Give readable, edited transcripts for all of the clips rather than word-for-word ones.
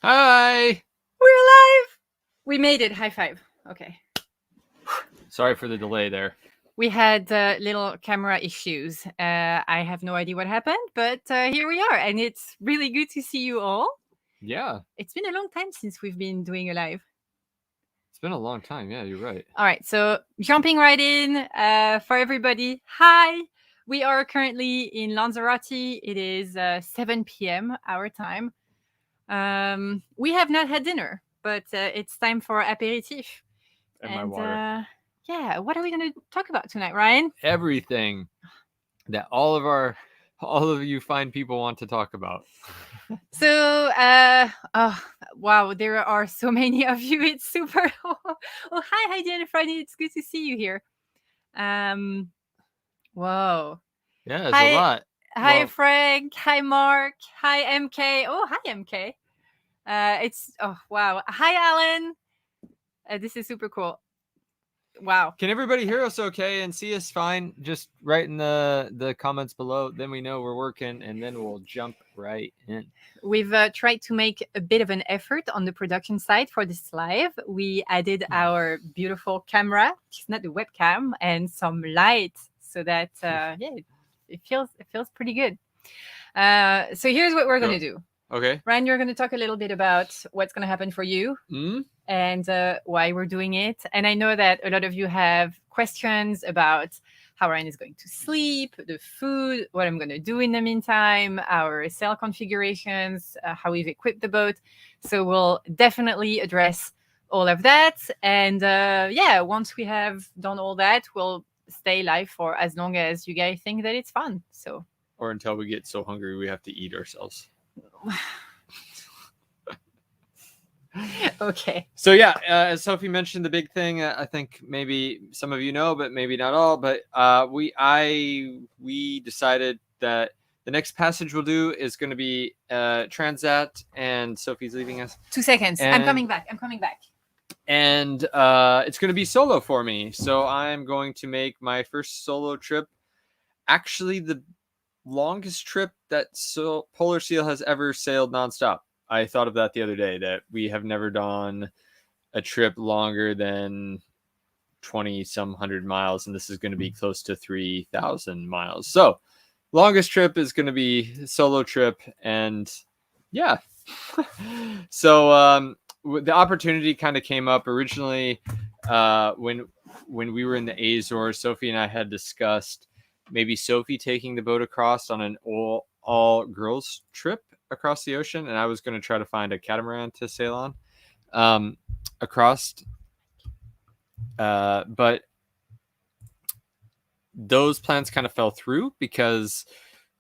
Hi! We're alive! We made it. High five. Okay. Sorry for the delay there. We had little camera issues. I have no idea what happened, but here we are. And it's really good to see you all. Yeah. It's been a long time since we've been doing a live. It's been a long time. Yeah, you're right. All right. So jumping right in for everybody. Hi. We are currently in Lanzarote. It is 7 p.m. our time. We have not had dinner, but it's time for aperitif. And my water. Yeah, what are we going to talk about tonight, Ryan? Everything that all of you fine people want to talk about. So, oh wow, there are so many of you. It's super. Hi, Jennifer. It's good to see you here. Whoa. Yeah, it's a lot. Hi, Well, Frank. Hi, Mark. Hi, MK. Oh, hi, MK. Wow. Hi, Alan. This is super cool. Wow. Can everybody hear us okay and see us fine? Just write in the comments below. Then we know we're working, and then we'll jump right in. We've tried to make a bit of an effort on the production side for this live. We added our beautiful camera, which is not the webcam, and some light so that it feels pretty good. So here's what we're going to do. Okay. Ryan, you're going to talk a little bit about what's going to happen for you and why we're doing it. And I know that a lot of you have questions about how Ryan is going to sleep, the food, what I'm going to do in the meantime, our sail configurations, how we've equipped the boat. So we'll definitely address all of that. And once we have done all that, we'll stay live for as long as you guys think that it's fun. So, or until we get so hungry we have to eat ourselves. Okay. So yeah, as Sophie mentioned, the big thing I think maybe some of you know, but maybe not all. But we decided that the next passage we'll do is going to be Transat, and Sophie's leaving us. 2 seconds. I'm coming back. And it's going to be solo for me. So I'm going to make my first solo trip. Actually, the longest trip that Polar Seal has ever sailed nonstop. I thought of that the other day, that we have never done a trip longer than 20-some hundred miles, and this is going to be close to 3,000 miles. So longest trip is going to be a solo trip, and yeah. So the opportunity kind of came up originally when we were in the Azores. Sophie and I had discussed maybe Sophie taking the boat across on an all girls trip across the ocean, and I was going to try to find a catamaran to sail on across. But those plans kind of fell through because,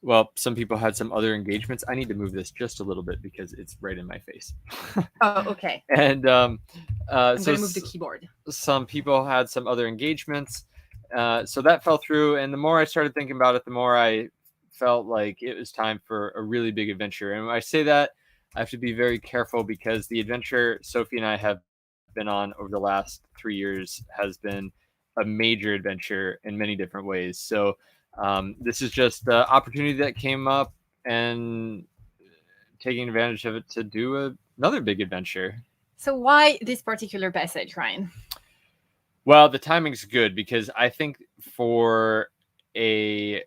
well, some people had some other engagements. I need to move this just a little bit because it's right in my face. Oh, okay. And I'm going to move the keyboard. Some people had some other engagements. So that fell through. And the more I started thinking about it, the more I felt like it was time for a really big adventure. And when I say that, I have to be very careful because the adventure Sophie and I have been on over the last 3 years has been a major adventure in many different ways. So this is just the opportunity that came up and taking advantage of it to do another big adventure. So why this particular passage, Ryan? Well, the timing's good because I think for a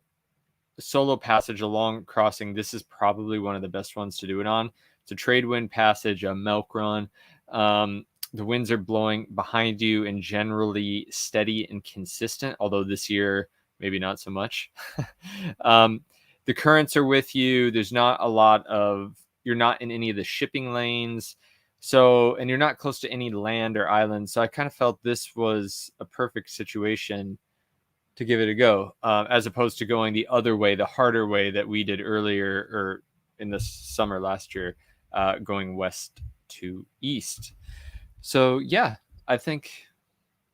solo passage along crossing, this is probably one of the best ones to do it on. It's a trade wind passage, a milk run. The winds are blowing behind you and generally steady and consistent, although this year maybe not so much. The currents are with you. There's not a lot of, you're not in any of the shipping lanes. So, and you're not close to any land or islands. So I kind of felt this was a perfect situation to give it a go, as opposed to going the other way, the harder way that we did earlier or in the summer last year, going west to east. So yeah, I think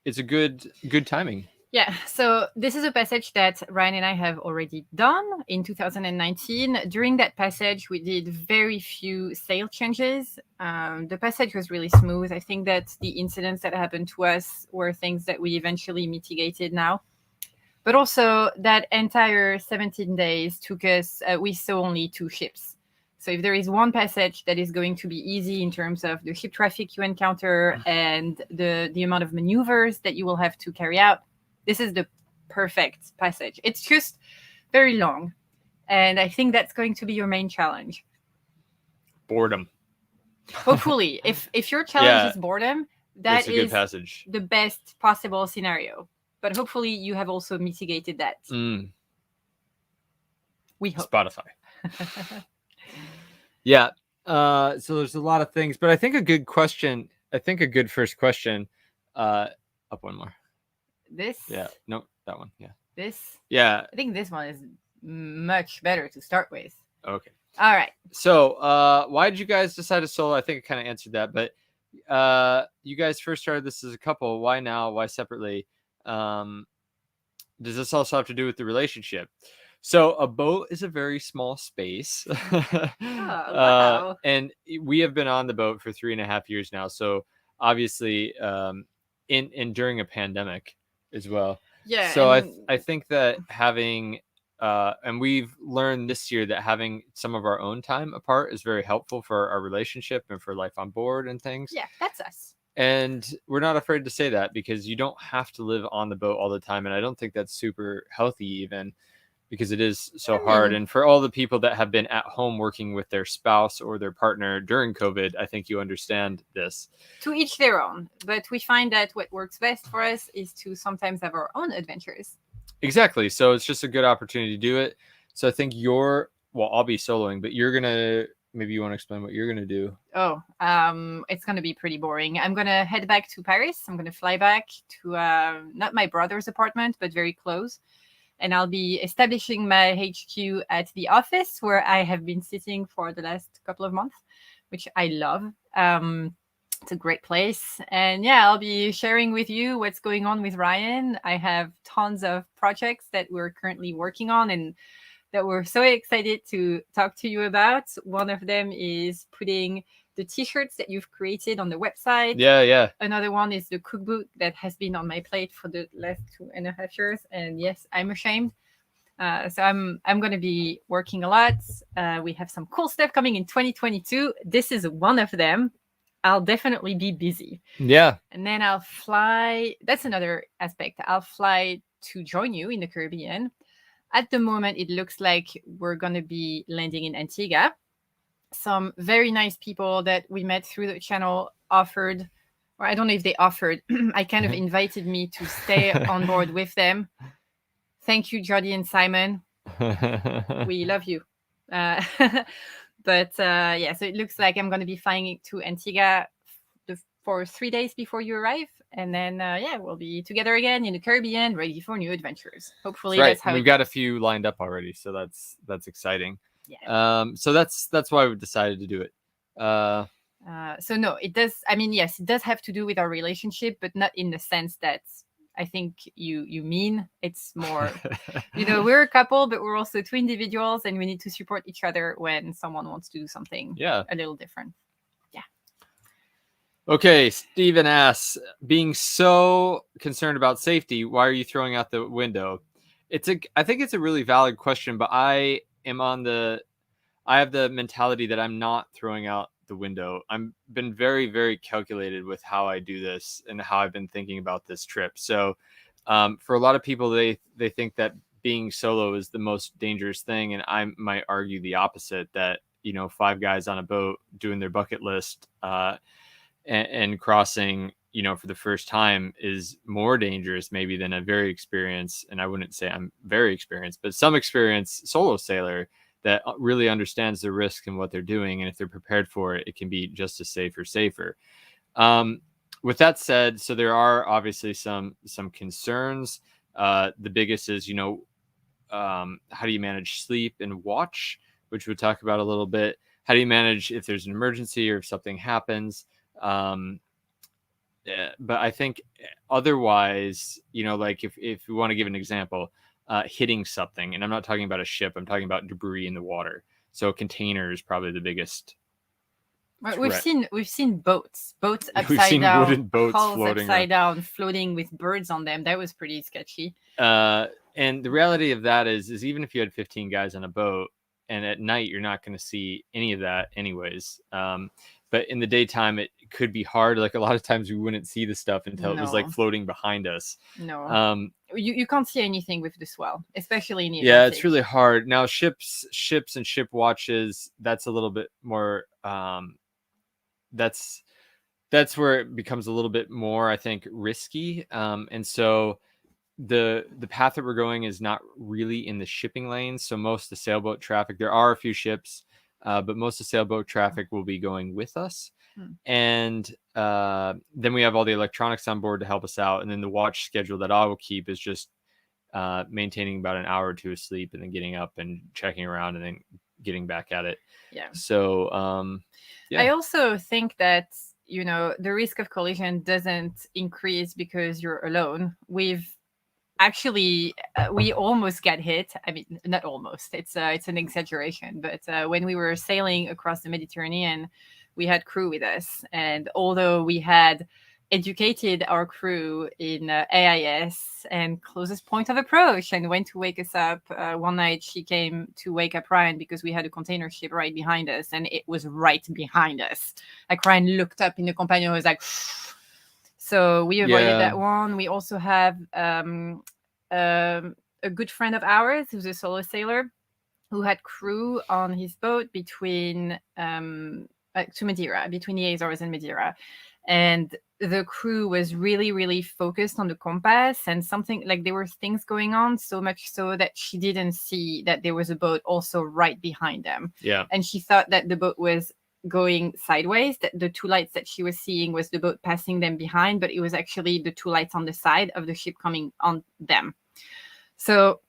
it's a good timing. Yeah, so this is a passage that Ryan and I have already done in 2019. During that passage, we did very few sail changes. The passage was really smooth. I think that the incidents that happened to us were things that we eventually mitigated now. But also that entire 17 days took us, we saw only 2 ships. So if there is one passage that is going to be easy in terms of the ship traffic you encounter and the amount of maneuvers that you will have to carry out, this is the perfect passage. It's just very long. And I think that's going to be your main challenge. Boredom. Hopefully, if your challenge is boredom, that is passage. The best possible scenario. But hopefully you have also mitigated that. We hope. Spotify. Yeah. So there's a lot of things, but I think a good first question. Up one more. This? Yeah. No, that one. Yeah. This? Yeah. I think this one is much better to start with. Okay. All right. So why did you guys decide to solo? I think I kind of answered that, but you guys first started this as a couple. Why now? Why separately? Does this also have to do with the relationship? So a boat is a very small space. Wow. And we have been on the boat for 3.5 years now. So obviously during a pandemic as well. Yeah. So I think that having and we've learned this year that having some of our own time apart is very helpful for our relationship and for life on board and things. Yeah, that's us. And we're not afraid to say that because you don't have to live on the boat all the time. And I don't think that's super healthy even, because it is so hard. And for all the people that have been at home working with their spouse or their partner during COVID, I think you understand this. To each their own. But we find that what works best for us is to sometimes have our own adventures. Exactly. So it's just a good opportunity to do it. So I think I'll be soloing, but maybe you want to explain what you're going to do. Oh, it's going to be pretty boring. I'm going to head back to Paris. I'm going to fly back to not my brother's apartment, but very close. And I'll be establishing my HQ at the office where I have been sitting for the last couple of months, which I love. It's a great place. And yeah, I'll be sharing with you what's going on with Ryan. I have tons of projects that we're currently working on and that we're so excited to talk to you about. One of them is putting the t-shirts that you've created on the website. Yeah. Another one is the cookbook that has been on my plate for the last 2.5 years. And yes, I'm ashamed. So I'm going to be working a lot. We have some cool stuff coming in 2022. This is one of them. I'll definitely be busy. Yeah. And then I'll fly. That's another aspect. I'll fly to join you in the Caribbean. At the moment, it looks like we're going to be landing in Antigua. Some very nice people that we met through the channel offered, or I don't know if they offered, I kind of invited me to stay on board with them. Thank you, Jody and Simon. We love you. But yeah, so it looks like I'm going to be flying to Antigua for 3 days before you arrive. And then, we'll be together again in the Caribbean, ready for new adventures. Hopefully that's right. That's how we've got a few lined up already. So that's exciting. Yeah. So that's why we decided to do it. So no, it does. I mean, yes, it does have to do with our relationship, but not in the sense that I think you mean. It's more, we're a couple, but we're also two individuals, and we need to support each other when someone wants to do something a little different. Yeah. Okay, Steven asks, being so concerned about safety, why are you throwing out the window? I think it's a really valid question, but I have the mentality that I'm not throwing out the window. I've been very, very calculated with how I do this and how I've been thinking about this trip. So for a lot of people, they think that being solo is the most dangerous thing. And I might argue the opposite, that, 5 guys on a boat doing their bucket list and crossing, for the first time is more dangerous maybe than a very experienced, and I wouldn't say I'm very experienced, but some experienced solo sailor that really understands the risk and what they're doing. And if they're prepared for it, it can be just as safe or safer. With that said, so there are obviously some concerns. The biggest is, how do you manage sleep and watch, which we'll talk about a little bit. How do you manage if there's an emergency or if something happens? But I think otherwise, like if we want to give an example, hitting something, and I'm not talking about a ship, I'm talking about debris in the water. So a container is probably the biggest. We've seen boats upside down, wooden boats floating upside down, floating with birds on them. That was pretty sketchy. And the reality of that is even if you had 15 guys on a boat, and at night you're not going to see any of that anyways. But in the daytime it could be hard. Like a lot of times we wouldn't see the stuff until it was like floating behind us. You can't see anything with the swell, especially in the yeah, Atlantic. it's really hard. Now ships and ship watches, that's a little bit more that's where it becomes a little bit more, I think, risky. And so the path that we're going is not really in the shipping lanes. So most of the sailboat traffic, there are a few ships, but most of the sailboat traffic will be going with us. And then we have all the electronics on board to help us out. And then the watch schedule that I will keep is just maintaining about an hour or two of sleep and then getting up and checking around and then getting back at it. Yeah. So I also think that, you know, the risk of collision doesn't increase because you're alone. We've actually we almost got hit. I mean, not almost, it's an exaggeration, but when we were sailing across the Mediterranean, we had crew with us, and although we had educated our crew in AIS and closest point of approach and went to wake us up, one night she came to wake up Ryan because we had a container ship right behind us, and it was right behind us. Like, Ryan looked up in the companion and was like so we avoided that one. We also have a good friend of ours who's a solo sailor who had crew on his boat between to Madeira, between the Azores and Madeira. And the crew was really, really focused on the compass, and something like there were things going on, so much so that she didn't see that there was a boat also right behind them. Yeah. And she thought that the boat was going sideways, that the two lights that she was seeing was the boat passing them behind, but it was actually the two lights on the side of the ship coming on them. So,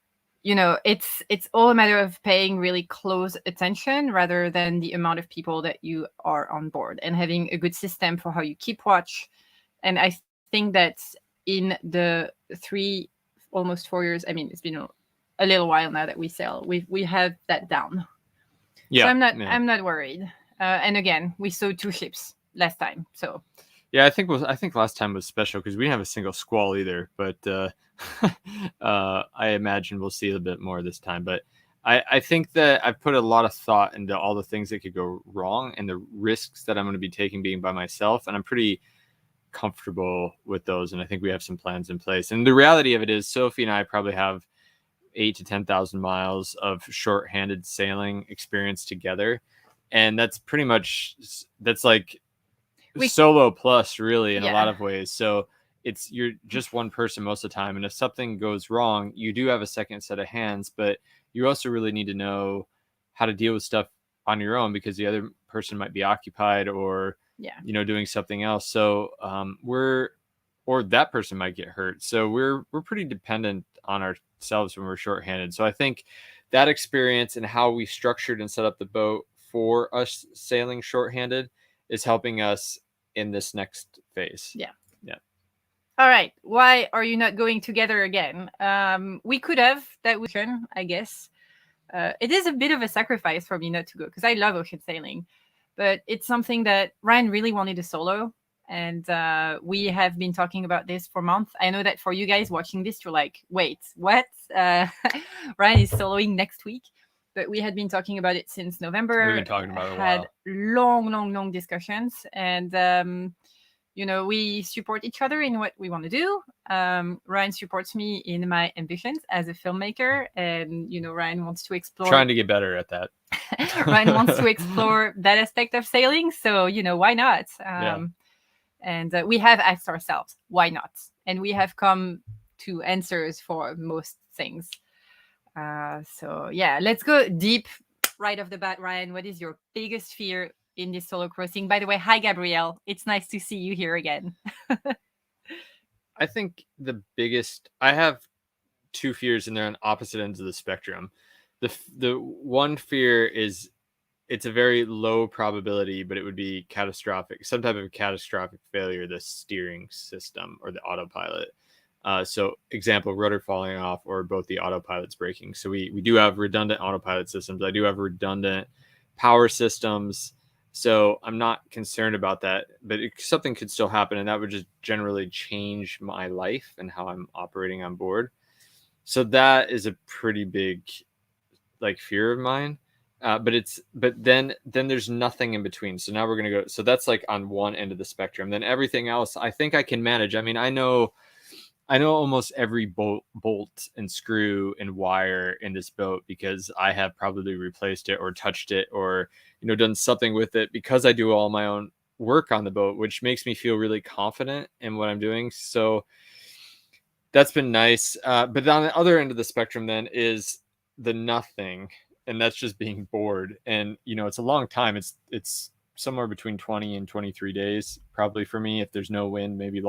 you know, it's all a matter of paying really close attention rather than the amount of people that you are on board, and having a good system for how you keep watch. And I think that in the almost 4 years, I mean, it's been a little while now that we sail, we have that down. Yeah. So I'm not worried. And again, we saw 2 ships last time, so. Yeah, I think last time was special because we didn't have a single squall either. But I imagine we'll see a bit more this time. But I think that I've put a lot of thought into all the things that could go wrong and the risks that I'm going to be taking being by myself, and I'm pretty comfortable with those. And I think we have some plans in place. And the reality of it is, Sophie and I probably have 8,000 to 10,000 miles of short-handed sailing experience together. And that's pretty much, that's like solo plus, really, in a lot of ways. So you're just one person most of the time. And if something goes wrong, you do have a second set of hands, but you also really need to know how to deal with stuff on your own because the other person might be occupied or, you know, doing something else. So or that person might get hurt. So we're pretty dependent on ourselves when we're shorthanded. So I think that experience and how we structured and set up the boat for us sailing shorthanded is helping us in this next phase. Yeah. All right. Why are you not going together again? We could have that weekend, I guess. It is a bit of a sacrifice for me not to go because I love ocean sailing, but it's something that Ryan really wanted a solo. And we have been talking about this for months. I know that for you guys watching this, you're like, wait, what? Ryan is soloing next week. But we had been talking about it since November. We've been talking about it a while. Had long discussions. And, you know, we support each other in what we want to do. Ryan supports me in my ambitions as a filmmaker. And, you know, Ryan wants to explore. Trying to get better at that. Ryan wants to explore that aspect of sailing. So, you know, why not? And we have asked ourselves, why not? And we have come to answers for most things. So yeah, let's go deep right off the bat. Ryan, what is your biggest fear in this solo crossing? By the way, hi, Gabrielle. It's nice to see you here again. I think I have 2 fears and they're on opposite ends of the spectrum. The one fear is it's a very low probability, but it would be catastrophic, some type of catastrophic failure, the steering system or the autopilot. So example, rudder falling off or both the autopilots breaking. So we do have redundant autopilot systems. I do have redundant power systems. So I'm not concerned about that, but something could still happen. And that would just generally change my life and how I'm operating on board. So that is a pretty big fear of mine. but then there's nothing in between. So now we're gonna go. So that's like on one end of the spectrum. Then everything else, I think I can manage. I mean, I know almost every bolt and screw and wire in this boat because I have probably replaced it or touched it or done something with it because I do all my own work on the boat, which makes me feel really confident in what I'm doing. So that's been nice. But on the other end of the spectrum then is the nothing, and that's just being bored. And it's a long time. It's somewhere between 20 and 23 days probably for me if there's no wind, maybe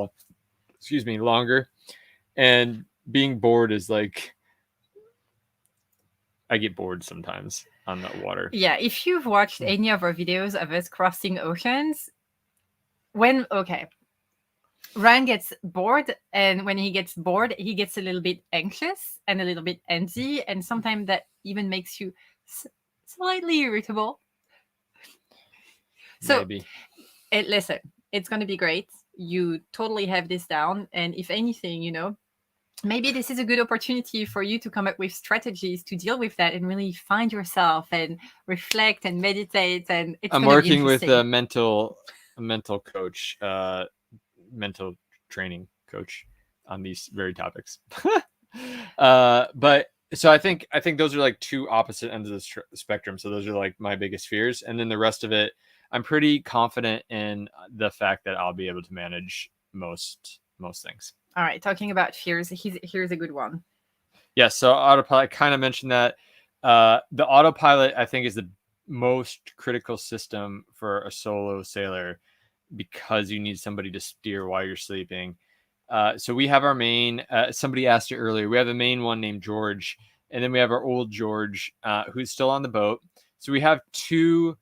longer. And being bored is like, I get bored sometimes on the water. Yeah, if you've watched any of our videos of us crossing oceans, Ryan gets bored, and when he gets bored, he gets a little bit anxious and a little bit antsy, and sometimes that even makes you slightly irritable. So, listen, it's going to be great. You totally have this down, and if anything, maybe this is a good opportunity for you to come up with strategies to deal with that and really find yourself and reflect and meditate. And I'm working with a mental coach, mental training coach on these very topics. But so I think those are like two opposite ends of the spectrum. So those are like my biggest fears. And then the rest of it, I'm pretty confident in the fact that I'll be able to manage most things. All right. Talking about fears, here's a good one. Yeah. So Autopilot, I kind of mentioned that. The Autopilot, I think, is the most critical system for a solo sailor because you need somebody to steer while you're sleeping. So we have our main, somebody asked it earlier, we have a main one named George, and then we have our old George, who's still on the boat. So we have two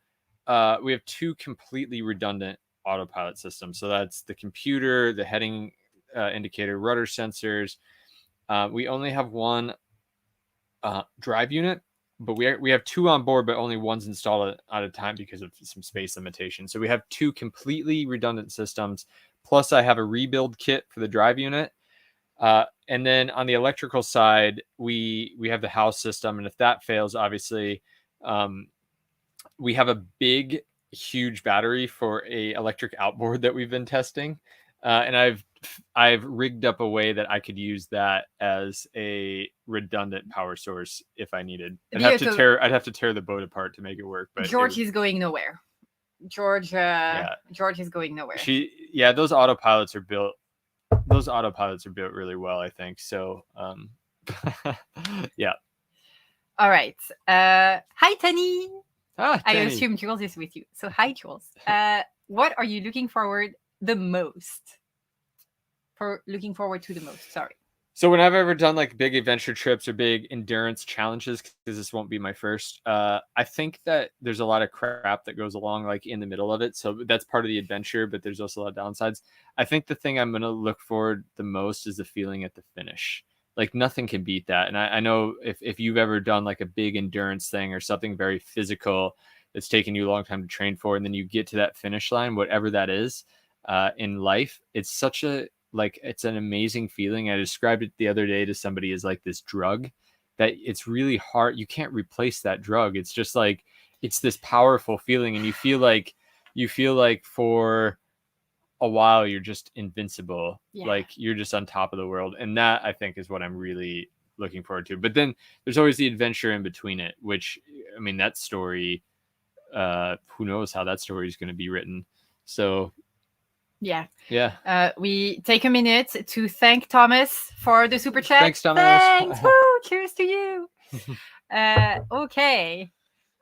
completely redundant autopilot systems. So that's the computer, the heading indicator, rudder sensors. We only have one drive unit, but we have two on board, but only one's installed at a time because of some space limitations. So we have two completely redundant systems. Plus, I have a rebuild kit for the drive unit. And then on the electrical side, we have the house system. And if that fails, obviously, we have a big, huge battery for a electric outboard that we've been testing. And I've rigged up a way that I could use that as a redundant power source if I needed. I'd have to tear the boat apart to make it work. But George is going nowhere. George is going nowhere. Those autopilots are built really well, I think. So yeah. All right. Hi, Tani. Tani. I assume Jules is with you. So hi, Jules. What are you looking forward to the most? Sorry. So when I've ever done like big adventure trips or big endurance challenges, because this won't be my first, I think that there's a lot of crap that goes along like in the middle of it. So that's part of the adventure, but there's also a lot of downsides. I think the thing I'm going to look forward the most is the feeling at the finish. Like nothing can beat that. And I know if you've ever done like a big endurance thing or something very physical that's taken you a long time to train for, and then you get to that finish line, whatever that is in life, it's it's an amazing feeling. I described it the other day to somebody as like this drug that it's really hard. You can't replace that drug. It's just like, it's this powerful feeling. And you feel like for a while, you're just invincible. Yeah. Like you're just on top of the world. And that I think is what I'm really looking forward to. But then there's always the adventure in between it, which, I mean, that story, who knows how that story is going to be written. So yeah. We take a minute to thank Thomas for the super chat. Thanks, Thomas. Thanks. Woo, cheers to you. Okay.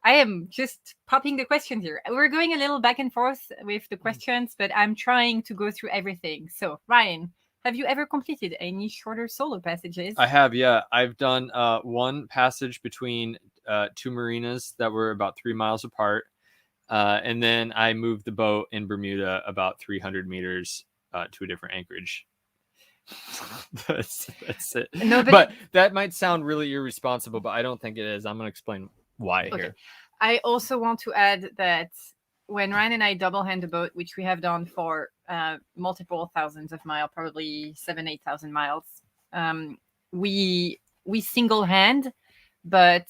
I am just popping the questions here. We're going a little back and forth with the questions, but I'm trying to go through everything. So, Ryan, have you ever completed any shorter solo passages? I have, yeah. I've done one passage between two marinas that were about 3 miles apart. And then I moved the boat in Bermuda about 300 meters to a different anchorage. That's it. But that might sound really irresponsible, but I don't think it is. I'm going to explain why here. I also want to add that when Ryan and I double hand the boat, which we have done for multiple thousands of miles, probably 7,000-8,000 miles, we single hand, but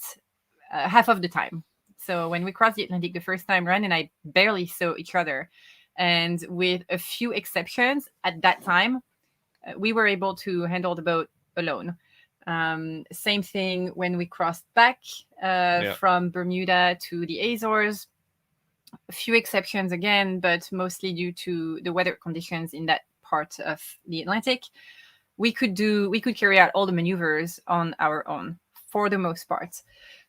half of the time. So when we crossed the Atlantic the first time, Ryan and I barely saw each other. And with a few exceptions at that time, we were able to handle the boat alone. Same thing when we crossed back from Bermuda to the Azores. A few exceptions again, but mostly due to the weather conditions in that part of the Atlantic. We could carry out all the maneuvers on our own for the most part.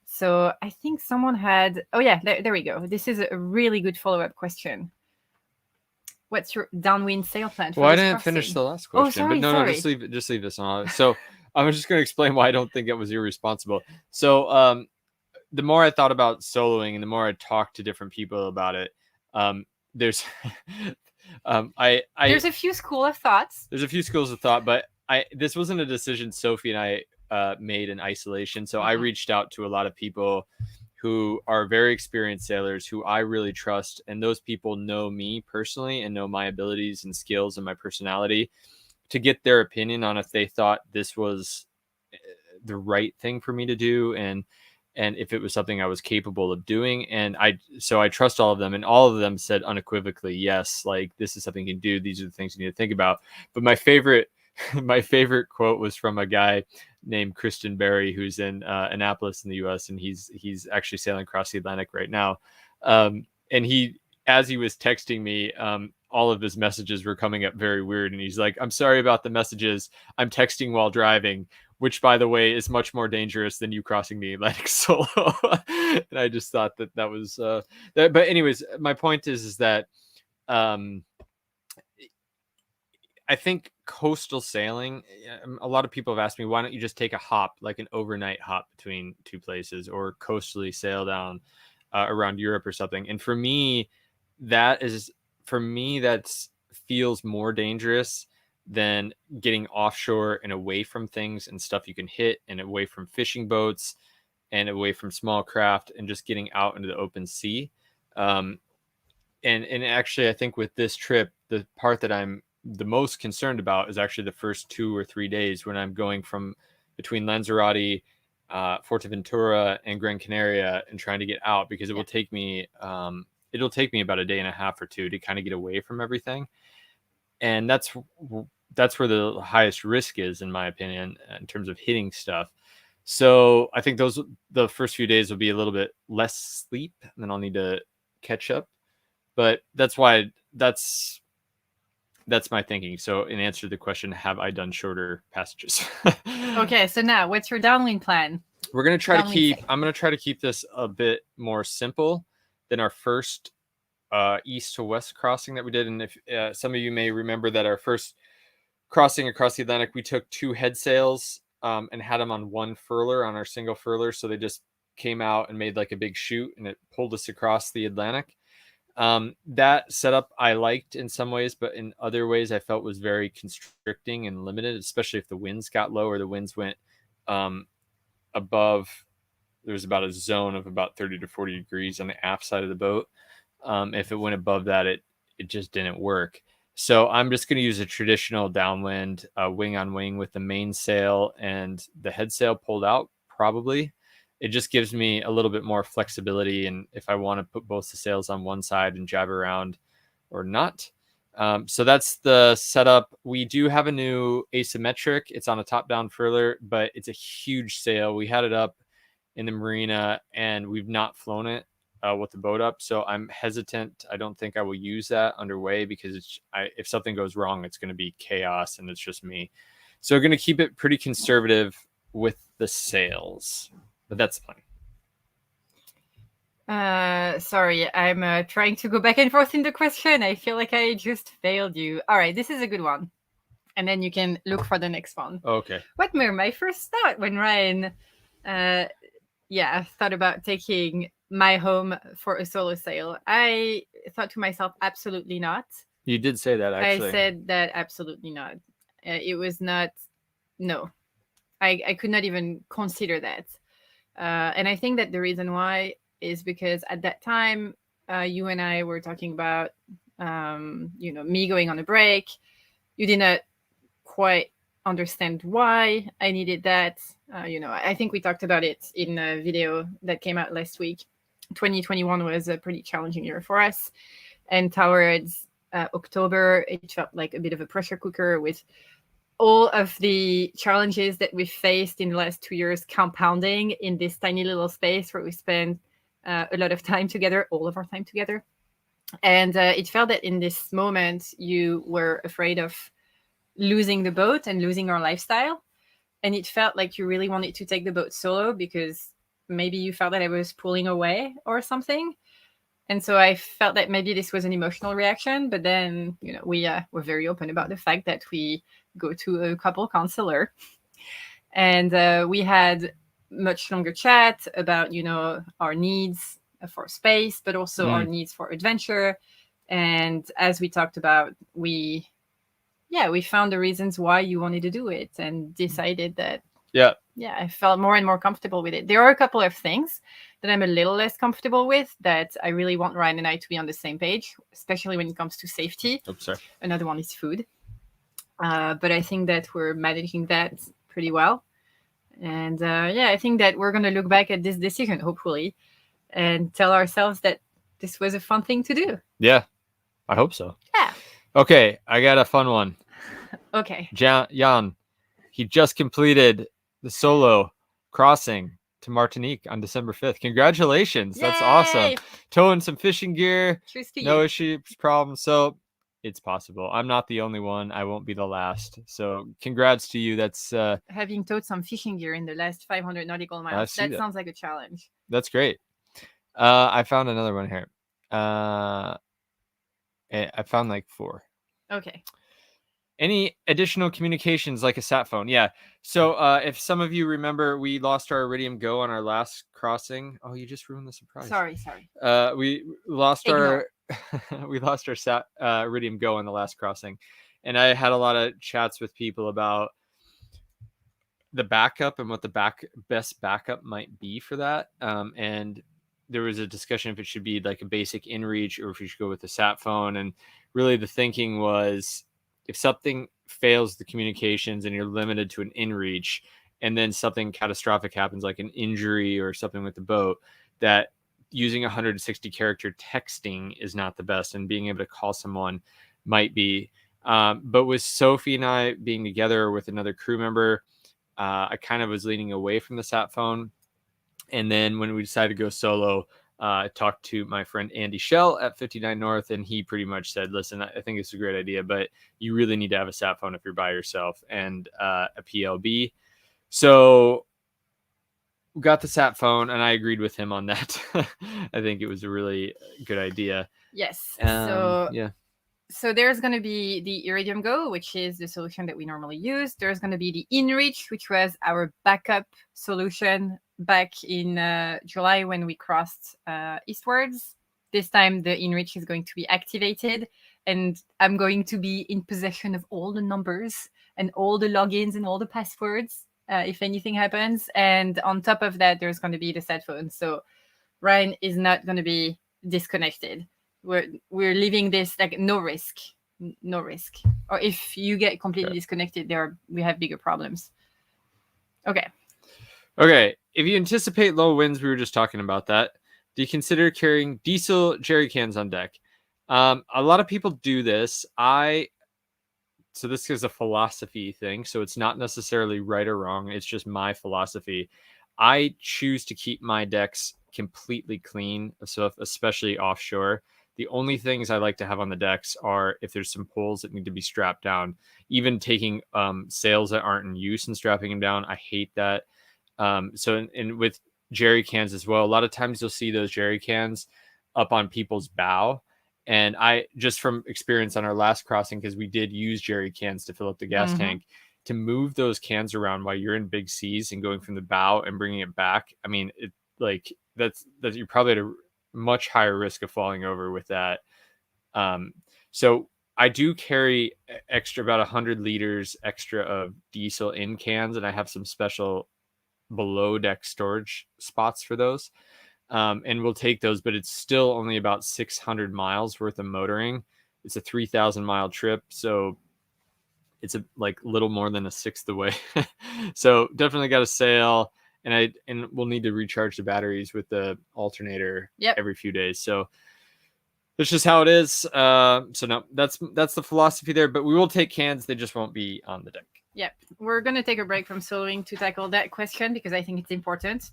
So I think someone had, there we go. This is a really good follow-up question. What's your downwind sail plan? Well, I didn't finish the last question. Sorry. No, just leave this on. So I'm just going to explain why I don't think it was irresponsible. So the more I thought about soloing and the more I talked to different people about it, there's there's a few schools of thoughts. There's a few schools of thought, but this wasn't a decision Sophie and I made in isolation. So I reached out to a lot of people who are very experienced sailors who I really trust. And those people know me personally and know my abilities and skills and my personality, to get their opinion on if they thought this was the right thing for me to do. And if it was something I was capable of doing. And so I trust all of them, and all of them said unequivocally, yes, like, this is something you can do. These are the things you need to think about. But my favorite quote was from a guy named Kristen Berry, who's in Annapolis in the US. And he's actually sailing across the Atlantic right now. And as he was texting me, all of his messages were coming up very weird. And he's like, I'm sorry about the messages. I'm texting while driving, which, by the way, is much more dangerous than you crossing the Atlantic solo. And I just thought that was that. But anyways, my point is that I think coastal sailing, a lot of people have asked me, why don't you just take a hop, like an overnight hop between two places, or coastally sail down around Europe or something. And for me, that feels more dangerous than getting offshore and away from things and stuff you can hit, and away from fishing boats and away from small craft, and just getting out into the open sea. And actually, I think with this trip, the part that I'm the most concerned about is actually the first 2 or 3 days, when I'm going from between Lanzarote, Fuerteventura, and Gran Canaria, and trying to get out, because it will take me about a day and a half or two to kind of get away from everything. And that's where the highest risk is, in my opinion, in terms of hitting stuff. So I think the first few days will be a little bit less sleep, and then I'll need to catch up. But that's my thinking. So in answer to the question, have I done shorter passages? Okay, so now what's your downwind plan? I'm going to try to keep this a bit more simple than our first east to west crossing that we did. And if some of you may remember that our first crossing across the Atlantic, we took 2 head sails and had them on one furler, on our single furler. So they just came out and made like a big chute, and it pulled us across the Atlantic. That setup I liked in some ways, but in other ways I felt was very constricting and limited, especially if the winds got low, or the winds went above. There was about a zone of about 30 to 40 degrees on the aft side of the boat. If it went above that, it just didn't work. So I'm just going to use a traditional downwind, wing on wing, with the mainsail and the head sail pulled out, probably. It just gives me a little bit more flexibility, and if I want to put both the sails on one side and jab around or not. So that's the setup. We do have a new asymmetric. It's on a top-down furler, but it's a huge sail. We had it up in the marina, and we've not flown it with the boat up. So I'm hesitant. I don't think I will use that underway, because if something goes wrong, it's going to be chaos, and it's just me. So we're going to keep it pretty conservative with the sails. But that's the plan. Sorry, I'm trying to go back and forth in the question. I feel like I just failed you. All right, this is a good one. And then you can look for the next one. Okay. What were my first thought when Ryan thought about taking my home for a solo sail? I thought to myself, absolutely not. You did say that, actually. I said that absolutely not. It was not, no. I could not even consider that. And I think that the reason why is because at that time, you and I were talking about, me going on a break. You did not quite understand why I needed that. I think we talked about it in a video that came out last week. 2021 was a pretty challenging year for us. And towards October, it felt like a bit of a pressure cooker with all of the challenges that we faced in the last 2 years compounding in this tiny little space where we spend a lot of time together, all of our time together. And it felt that in this moment, you were afraid of losing the boat and losing our lifestyle. And it felt like you really wanted to take the boat solo because maybe you felt that I was pulling away or something. And so I felt that maybe this was an emotional reaction. But then, we were very open about the fact that we go to a couple counselor. And we had much longer chat about, our needs for space, but also our needs for adventure. And as we talked about, we found the reasons why you wanted to do it and decided that, I felt more and more comfortable with it. There are a couple of things that I'm a little less comfortable with that I really want Ryan and I to be on the same page, especially when it comes to safety. Oops, sorry. Another one is food. But I think that we're managing that pretty well. And I think that we're going to look back at this decision, hopefully, and tell ourselves that this was a fun thing to do. Yeah, I hope so. Yeah. Okay, I got a fun one. Okay. Jan, he just completed the solo crossing to Martinique on December 5th. Congratulations. Yay! That's awesome. Towing some fishing gear. No issues, problems. So it's possible. I'm not the only one. I won't be the last. So congrats to you. That's having towed some fishing gear in the last 500 nautical miles. That sounds like a challenge. That's great. I found another one here. I found like 4. Okay. Any additional communications like a sat phone? Yeah. So if some of you remember, we lost our Iridium Go on our last crossing. Oh, you just ruined the surprise. Sorry. We lost our sat Iridium Go on the last crossing, and I had a lot of chats with people about the backup and what the best backup might be for that. And there was a discussion if it should be like a basic inReach or if you should go with a sat phone. And really the thinking was, if something fails the communications and you're limited to an inReach, and then something catastrophic happens like an injury or something with the boat, that using 160 character texting is not the best, and being able to call someone might be. But with Sophie and I being together with another crew member, I kind of was leaning away from the sat phone. And then when we decided to go solo, I talked to my friend Andy Shell at 59 North, and he pretty much said, listen, I think it's a great idea, but you really need to have a sat phone if you're by yourself, and a PLB. So we got the sat phone, and I agreed with him on that. I think it was a really good idea. Yes. So there's going to be the Iridium Go, which is the solution that we normally use. There's going to be the inReach, which was our backup solution back in July when we crossed eastwards. This time the inReach is going to be activated, and I'm going to be in possession of all the numbers and all the logins and all the passwords if anything happens. And on top of that, there's going to be the sat phone. So Ryan is not going to be disconnected. We're leaving this like no risk. Or if you get completely disconnected, we have bigger problems. Okay. If you anticipate low winds, we were just talking about that. Do you consider carrying diesel jerry cans on deck? A lot of people do this. So this is a philosophy thing. So it's not necessarily right or wrong. It's just my philosophy. I choose to keep my decks completely clean. So especially offshore, the only things I like to have on the decks are if there's some poles that need to be strapped down. Even taking sails that aren't in use and strapping them down, I hate that. So with jerry cans as well, a lot of times you'll see those jerry cans up on people's bow. And I, just from experience on our last crossing, because we did use jerry cans to fill up the gas tank, to move those cans around while you're in big seas and going from the bow and bringing it back. I mean, that's you're probably at a much higher risk of falling over with that. So I do carry extra, about 100 liters extra of diesel in cans, and I have some special below deck storage spots for those. And we'll take those, but it's still only about 600 miles worth of motoring. It's a 3,000 mile trip. So it's a little more than a sixth away. So definitely got a sail and we'll need to recharge the batteries with the alternator every few days. So that's just how it is. So no, that's the philosophy there. But we will take cans; they just won't be on the deck. Yep, we're gonna take a break from soloing to tackle that question because I think it's important.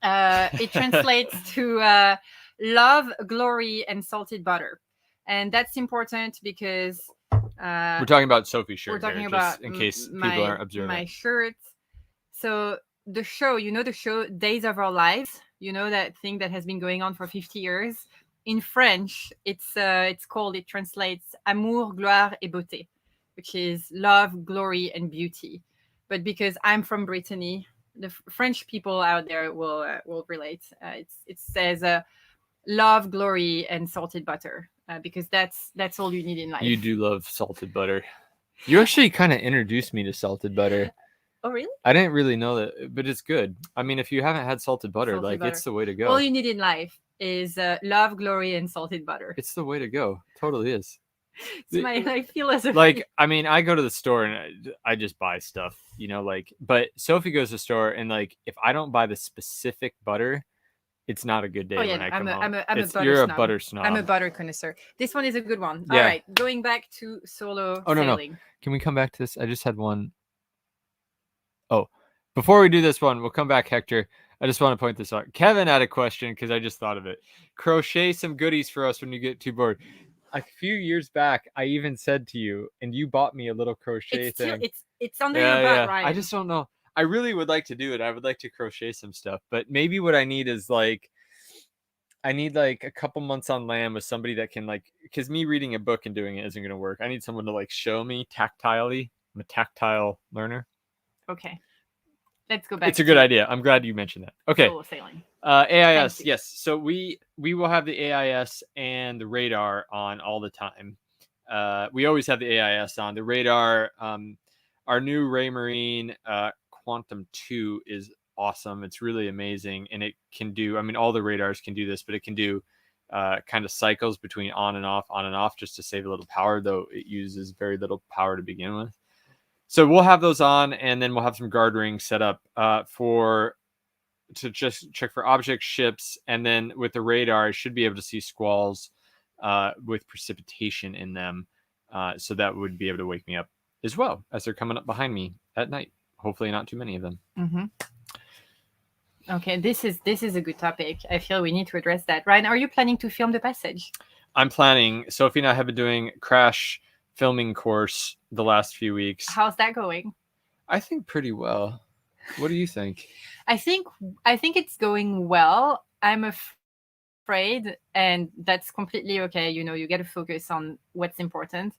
It translates to love, glory, and salted butter, and that's important because we're talking about Sophie's shirt. We're talking here, about in case people aren't observing my shirt. So the show, the show Days of Our Lives, that thing that has been going on for 50 years. In French, it translates Amour, gloire et beauté, which is love, glory, and beauty. But because I'm from Brittany, the French people out there will relate. It says love, glory, and salted butter, because that's all you need in life. You do love salted butter. You actually kind of introduced me to salted butter. Oh, really? I didn't really know that, but it's good. I mean, if you haven't had salted butter, it's the way to go. All you need in life is love, glory, and salted butter. It's the way to go. Totally is. I feel as if I mean, I go to the store and I just buy stuff, but Sophie goes to the store and if I don't buy the specific butter, it's not a good day when I come home. You're a butter snob. I'm a butter connoisseur. This one is a good one. Yeah. All right, going back to solo sailing. No. Can we come back to this? I just had one. Oh, before we do this one, we'll come back, Hector. I just want to point this out. Kevin had a question because I just thought of it. Crochet some goodies for us when you get too bored. A few years back, I even said to you, and you bought me a little crochet thing. It's under your butt, right? I just don't know. I really would like to do it. I would like to crochet some stuff, but maybe what I need is I need a couple months on land with somebody that can because me reading a book and doing it isn't going to work. I need someone to show me tactilely. I'm a tactile learner. Okay. Let's go back. It's a good idea. I'm glad you mentioned that. Okay. Solo sailing. AIS, yes. So we will have the AIS and the radar on all the time. We always have the AIS on. The radar, our new Raymarine Quantum 2 is awesome. It's really amazing. And it can do, all the radars can do this, but it can do kind of cycles between on and off just to save a little power, though it uses very little power to begin with. So we'll have those on, and then we'll have some guard rings set up to just check for objects, ships, and then with the radar, I should be able to see squalls with precipitation in them. So that would be able to wake me up as well as they're coming up behind me at night. Hopefully not too many of them. Mm-hmm. Okay, this is a good topic. I feel we need to address that. Ryan, are you planning to film the passage? I'm planning. Sophie and I have been doing crash filming course the last few weeks. How's that going? I think pretty well. What do you think? I think it's going well. I'm afraid, and that's completely okay. You got to focus on what's important.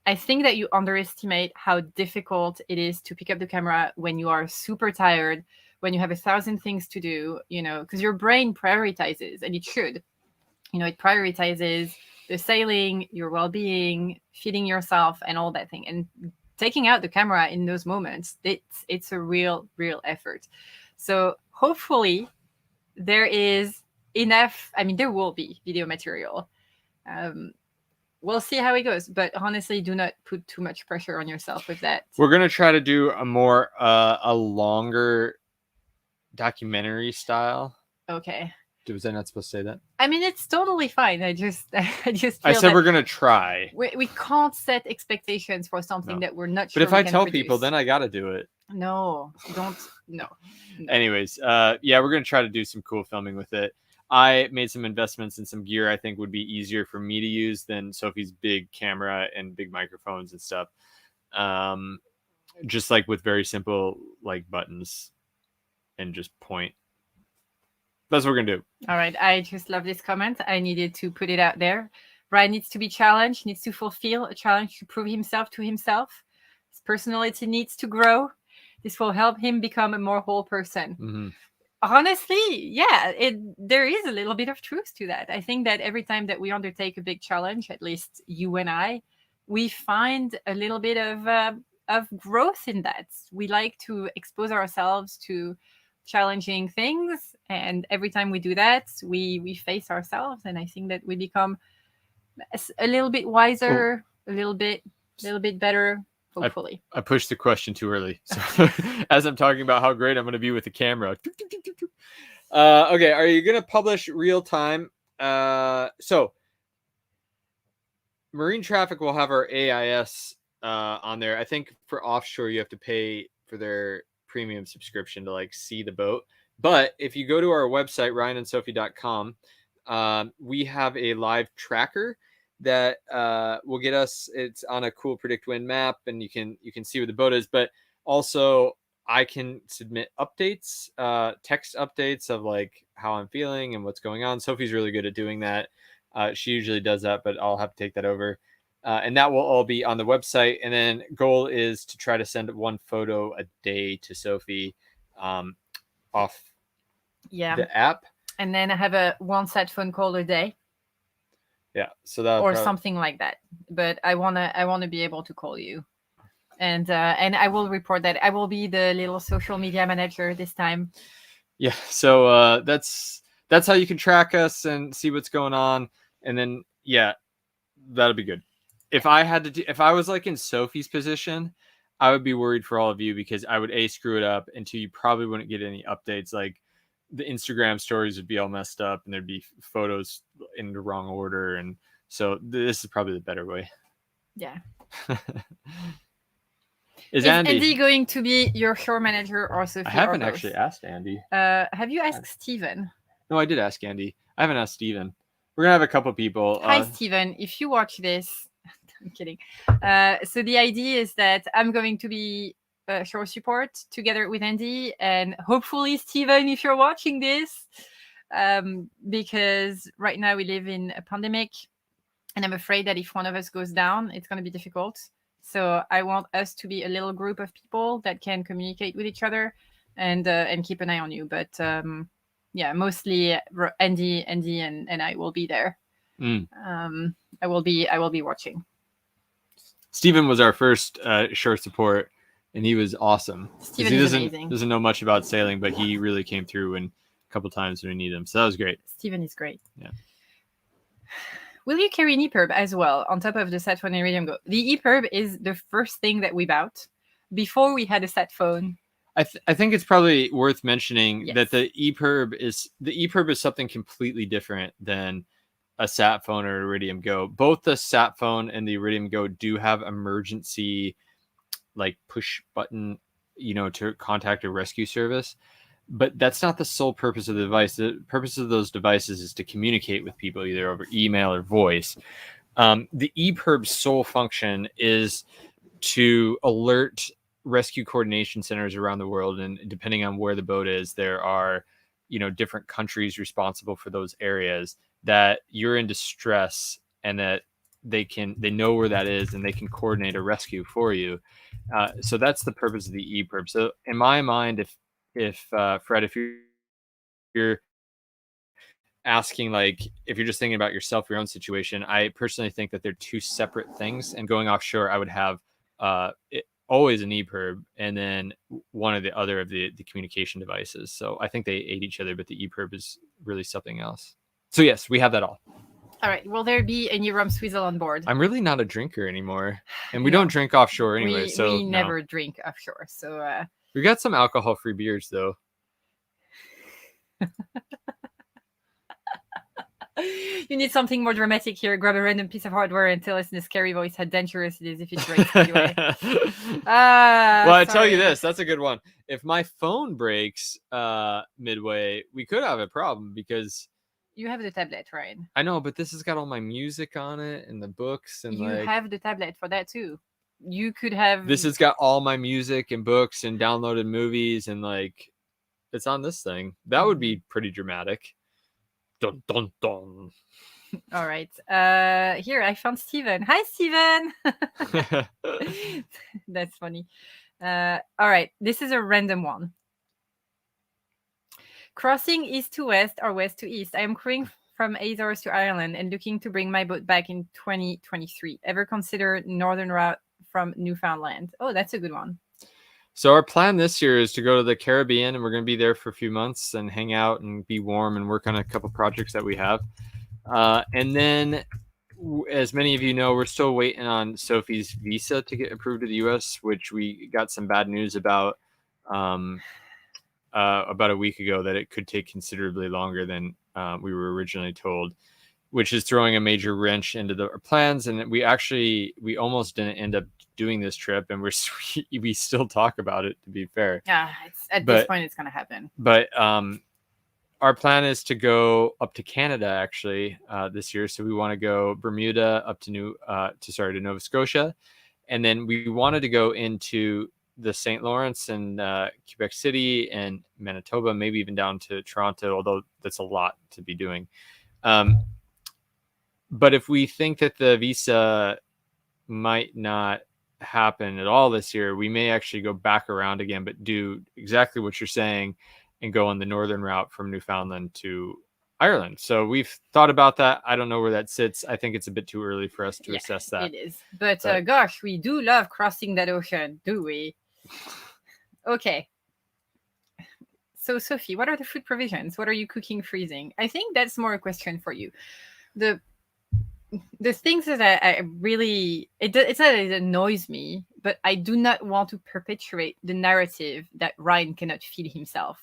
I think that you underestimate how difficult it is to pick up the camera when you are super tired, when you have 1,000 things to do, because your brain prioritizes, and it should. It prioritizes the sailing, your well-being, feeding yourself, and all that thing. And taking out the camera in those moments, it's a real effort. So hopefully there is enough. There will be video material. We'll see how it goes, but honestly, do not put too much pressure on yourself with that. We're going to try to do a longer documentary style. Okay. Was I not supposed to say that? It's totally fine. I just I said we're going to try. We can't set expectations for something that we're not sure. But if I tell people, then I got to do it. No, don't. No. Anyways, we're going to try to do some cool filming with it. I made some investments in some gear I think would be easier for me to use than Sophie's big camera and big microphones and stuff. Just with very simple buttons and just point. That's what we're going to do. All right. I just love this comment. I needed to put it out there. Ryan needs to be challenged, needs to fulfill a challenge to prove himself to himself. His personality needs to grow. This will help him become a more whole person. Mm-hmm. Honestly, there is a little bit of truth to that. I think that every time that we undertake a big challenge, at least you and I, we find a little bit of growth in that. We like to expose ourselves to challenging things, and every time we do that, we face ourselves, and I think that we become a little bit wiser, a little bit better hopefully. I pushed the question too early. So as I'm talking about how great I'm going to be with the camera. Okay, are you going to publish real time? So marine traffic will have our AIS on there. I think for offshore, you have to pay for their premium subscription to like see the boat. But if you go to our website, ryanandsophie.com, we have a live tracker that will get us. It's on a cool predict wind map, and you can see where the boat is. But also, I can submit updates, text updates of like how I'm feeling and what's going on. Sophie's really good at doing that. She usually does that, but I'll have to take that over. And that will all be on the website. And then goal is to try to send one photo a day to Sophie off the app. And then I have a one set phone call a day. Yeah. So that or something like that. But I wanna be able to call you. And I will report that. I will be the little social media manager this time. Yeah. So that's how you can track us and see what's going on. And then, yeah, that'll be good. If I was like in Sophie's position, I would be worried for all of you because I would screw it up, and two, you probably wouldn't get any updates. Like the Instagram stories would be all messed up, and there'd be photos in the wrong order. And so this is probably the better way. Yeah. Is Andy going to be your shore manager or Sophie? I haven't actually asked Andy. Have you asked Steven? No, I did ask Andy. I haven't asked Steven. We're going to have a couple people. Hi, Steven. If you watch this, I'm kidding. So the idea is that I'm going to be shore support together with Andy, and hopefully Steven, if you're watching this, because right now we live in a pandemic, and I'm afraid that if one of us goes down, it's going to be difficult. So I want us to be a little group of people that can communicate with each other and keep an eye on you. But yeah, mostly Andy and I will be there. I will be watching. Steven was our first shore support, and he was awesome. Steven he amazing. Doesn't know much about sailing, but he really came through a couple times when we needed him. So that was great. Steven is great. Yeah. Will you carry an EPerp as well on top of the sat phone and Iridium Go? The EPerp is the first thing that we bought before we had a sat phone. I think it's probably worth mentioning that the EPerp is something completely different than a sat phone or Iridium Go. Both the sat phone and the Iridium Go do have emergency like push button, to contact a rescue service. But that's not the sole purpose of the device. The purpose of those devices is to communicate with people either over email or voice. The EPerp's sole function is to alert rescue coordination centers around the world. And depending on where the boat is, there are, different countries responsible for those areas that you're in distress, and that they know where that is, and they can coordinate a rescue for you. So that's the purpose of the EPerp. So in my mind, if Fred, if you're asking, like, if you're just thinking about yourself, your own situation, I personally think that they're two separate things. And going offshore, I would have always an EPerp, and then one of the other of the communication devices. So I think they aid each other, but the EPerp is really something else. So yes, we have that all. All right. Will there be any rum swizzle on board? I'm really not a drinker anymore, and we don't drink offshore anyway. We never drink offshore. So we got some alcohol-free beers, though. You need something more dramatic here. Grab a random piece of hardware and tell us in a scary voice how dangerous it is if it breaks anyway. Well, I tell you this. That's a good one. If my phone breaks midway, we could have a problem because... You have the tablet, Ryan. I know, but this has got all my music on it and the books. And you have the tablet for that, too. You could have... This has got all my music and books and downloaded movies, and it's on this thing. That would be pretty dramatic. Dun, dun, dun. All right. Here, I found Steven. Hi, Steven. That's funny. All right. This is a random one. Crossing east to west or west to east. I am crewing from Azores to Ireland and looking to bring my boat back in 2023. Ever consider northern route from Newfoundland? Oh, that's a good one. So our plan this year is to go to the Caribbean, and we're going to be there for a few months and hang out and be warm and work on a couple projects that we have. And then as many of you know, we're still waiting on Sophie's visa to get approved to the U.S., which we got some bad news about a week ago, that it could take considerably longer than we were originally told, which is throwing a major wrench into our plans. And we almost didn't end up doing this trip, and we still talk about it, to be fair. Yeah, this point it's going to happen. But our plan is to go up to Canada actually this year. So we want to go Bermuda up to Nova Scotia, and then we wanted to go into the St. Lawrence and Quebec City and Manitoba, maybe even down to Toronto, although that's a lot to be doing. But if we think that the visa might not happen at all this year, we may actually go back around again, but do exactly what you're saying and go on the northern route from Newfoundland to Ireland. So we've thought about that. I don't know where that sits. I think it's a bit too early for us to assess that. It is. But gosh, we do love crossing that ocean, do we? Okay. So Sophie, what are the food provisions? What are you cooking, freezing? I think that's more a question for you. The things that I really, it's not that it annoys me, but I do not want to perpetuate the narrative that Ryan cannot feed himself.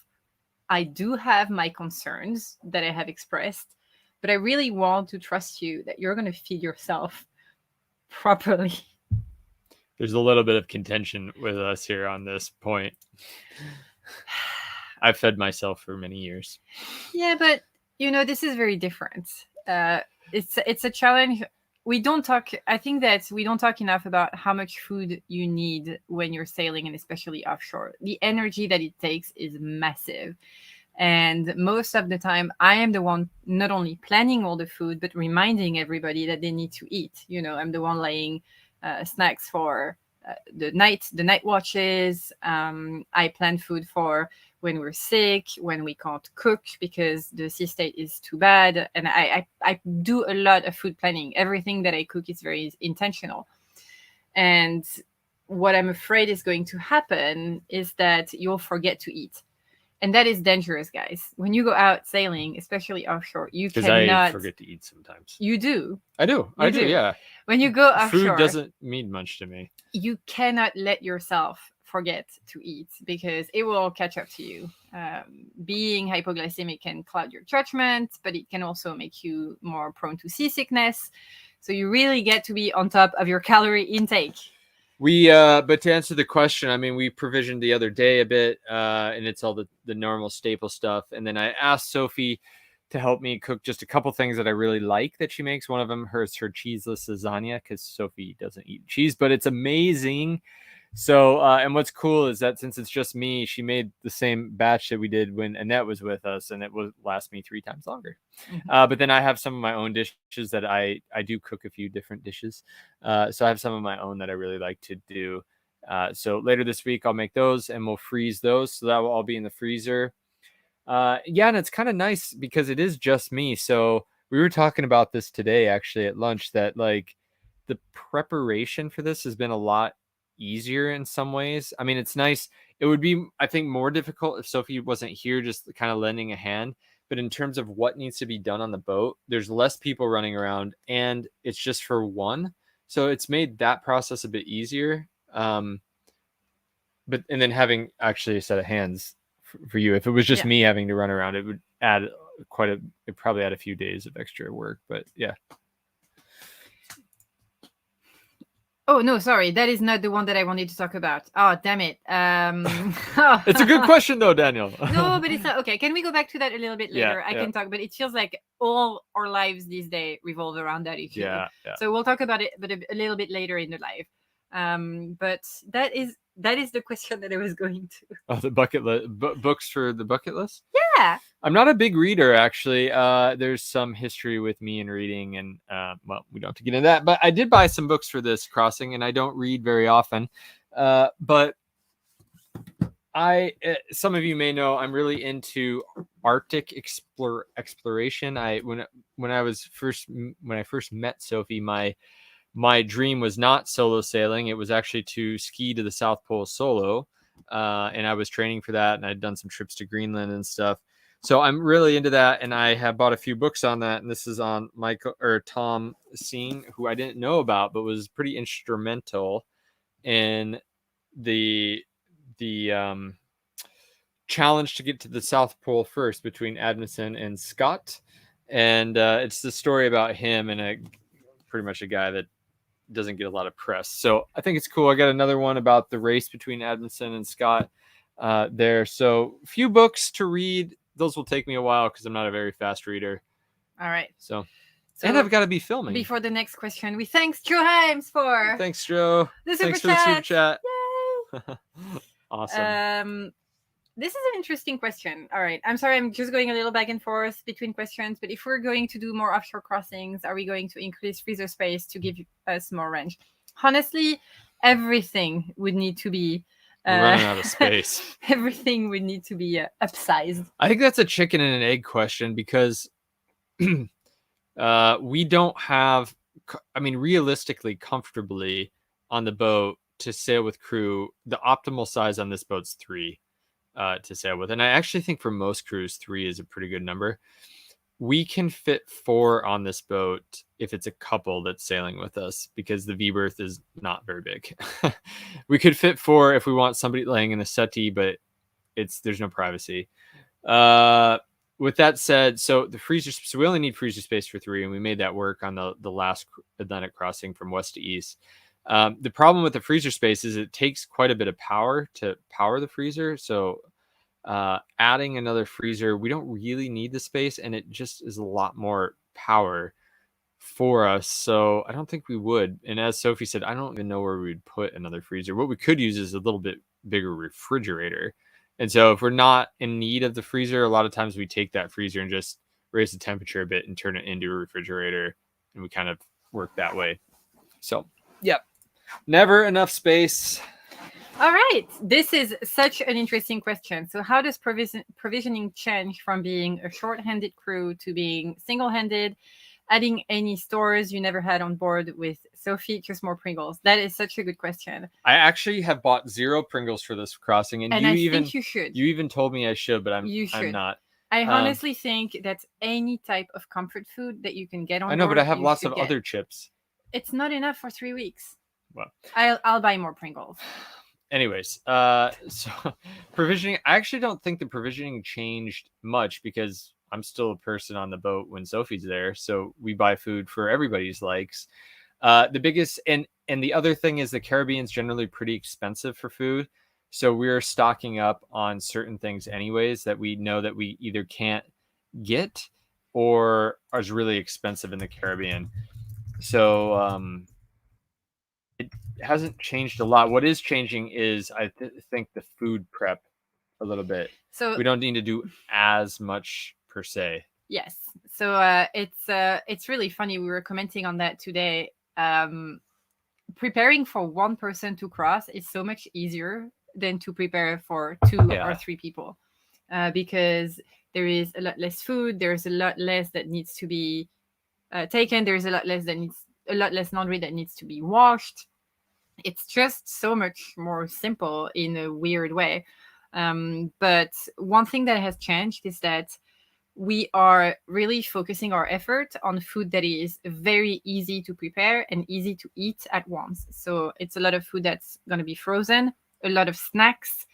I do have my concerns that I have expressed, but I really want to trust you that you're going to feed yourself properly. There's a little bit of contention with us here on this point. I've fed myself for many years. Yeah, but this is very different. It's a challenge. I think that we don't talk enough about how much food you need when you're sailing, and especially offshore. The energy that it takes is massive. And most of the time, I am the one not only planning all the food, but reminding everybody that they need to eat. I'm the one laying snacks for the night watches. I plan food for when we're sick, when we can't cook because the sea state is too bad. And I do a lot of food planning. Everything that I cook is very intentional. And what I'm afraid is going to happen is that you'll forget to eat. And that is dangerous, guys. When you go out sailing, especially offshore, you cannot... Because I forget to eat sometimes. You do. I do, yeah. When you go offshore... Food doesn't mean much to me. You cannot let yourself forget to eat because it will catch up to you. Being hypoglycemic can cloud your judgment, but it can also make you more prone to seasickness. So you really get to be on top of your calorie intake. But to answer the question, I mean, we provisioned the other day a bit, and it's all the normal staple stuff. And then I asked Sophie to help me cook just a couple things that I really like that she makes. One of them is her cheeseless lasagna, because Sophie doesn't eat cheese, but it's amazing. So, and what's cool is that since it's just me, she made the same batch that we did when Annette was with us, and it will last me 3 times longer. Mm-hmm. But then I have some of my own dishes that I do cook a few different dishes. So I have some of my own that I really like to do. So later this week, I'll make those and we'll freeze those. So that will all be in the freezer. Yeah, and it's kind of nice because it is just me. So we were talking about this today, actually, at lunch, that like the preparation for this has been a lot easier in some ways. I mean, it's nice. It would be, I think, more difficult if Sophie wasn't here, just kind of lending a hand. But in terms of what needs to be done on the boat, there's less people running around, and it's just for one. So it's made that process a bit easier. And then having actually a set of hands for you, if it was just me having to run around, it would add it'd probably add a few days of extra work. But yeah. Oh, no, sorry. That is not the one that I wanted to talk about. Oh, damn it. It's a good question, though, Daniel. No, but it's not. Okay, can we go back to that a little bit later? I can talk, but it feels like all our lives these days revolve around that issue. Yeah. So we'll talk about it but a little bit later in the live. But that is the question that I was going to. Oh, the bucket list. Books for the bucket list? Yeah. I'm not a big reader, actually. There's some history with me in reading, and well, we don't have to get into that. But I did buy some books for this crossing, and I don't read very often. But some of you may know I'm really into Arctic exploration. When I first met Sophie, my dream was not solo sailing. It was actually to ski to the South Pole solo, and I was training for that, and I'd done some trips to Greenland and stuff. So I'm really into that, and I have bought a few books on that. And this is on Tom Scene, who I didn't know about, but was pretty instrumental in the challenge to get to the South Pole first between Amundsen and Scott. And it's the story about him and pretty much a guy that doesn't get a lot of press. So I think it's cool. I got another one about the race between Amundsen and Scott there. So a few books to read. Those will take me a while because I'm not a very fast reader. All right. So and I've got to be filming. Before the next question, we thanks Joe Himes for... Thanks, Joe. Thanks for the super chat. Yay! Awesome. This is an interesting question. All right. I'm sorry. I'm just going a little back and forth between questions. But if we're going to do more offshore crossings, are we going to increase freezer space to give us more range? Honestly, everything would need to be... We're running out of space. Everything would need to be upsized. I think that's a chicken and an egg question because we don't have, realistically, comfortably on the boat to sail with crew, the optimal size on this boat's 3 to sail with. And I actually think for most crews, 3 is a pretty good number. We can fit 4 on this boat if it's a couple that's sailing with us because the V berth is not very big. We could fit 4 if we want somebody laying in the settee, but there's no privacy. With that said, so we only need freezer space for 3, and we made that work on the last Atlantic crossing from west to east. The problem with the freezer space is it takes quite a bit of power to power the freezer. So adding another freezer, we don't really need the space, and it just is a lot more power for us. So I don't think we would. And as Sophie said, I don't even know where we would put another freezer. What we could use is a little bit bigger refrigerator. And so if we're not in need of the freezer, a lot of times we take that freezer and just raise the temperature a bit and turn it into a refrigerator, and we kind of work that way. So, yep. Never enough space. All right. This is such an interesting question. So how does provisioning change from being a short-handed crew to being single-handed, adding any stores you never had on board with Sophie, just more Pringles? That is such a good question. I actually have bought 0 Pringles for this crossing. And I think you should. You even told me I should, but I'm not. I honestly think that any type of comfort food that you can get on board. I know, but I have lots of other chips. It's not enough for 3 weeks. Well, I'll buy more Pringles. Anyways, so provisioning, I actually don't think the provisioning changed much because I'm still a person on the boat when Sophie's there. So we buy food for everybody's likes. The biggest, and the other thing is the Caribbean's generally pretty expensive for food. So we're stocking up on certain things anyways that we know that we either can't get or is really expensive in the Caribbean. So, it hasn't changed a lot. What is changing is I think the food prep a little bit. So we don't need to do as much per se. Yes. So it's really funny. We were commenting on that today. Preparing for one person to cross is so much easier than to prepare for 2 or 3 people, because there is a lot less food. There's a lot less that needs to be taken. There's a lot less laundry that needs to be washed. It's just so much more simple in a weird way. But one thing that has changed is that we are really focusing our effort on food that is very easy to prepare and easy to eat at once. So it's a lot of food that's going to be frozen, a lot of snacks.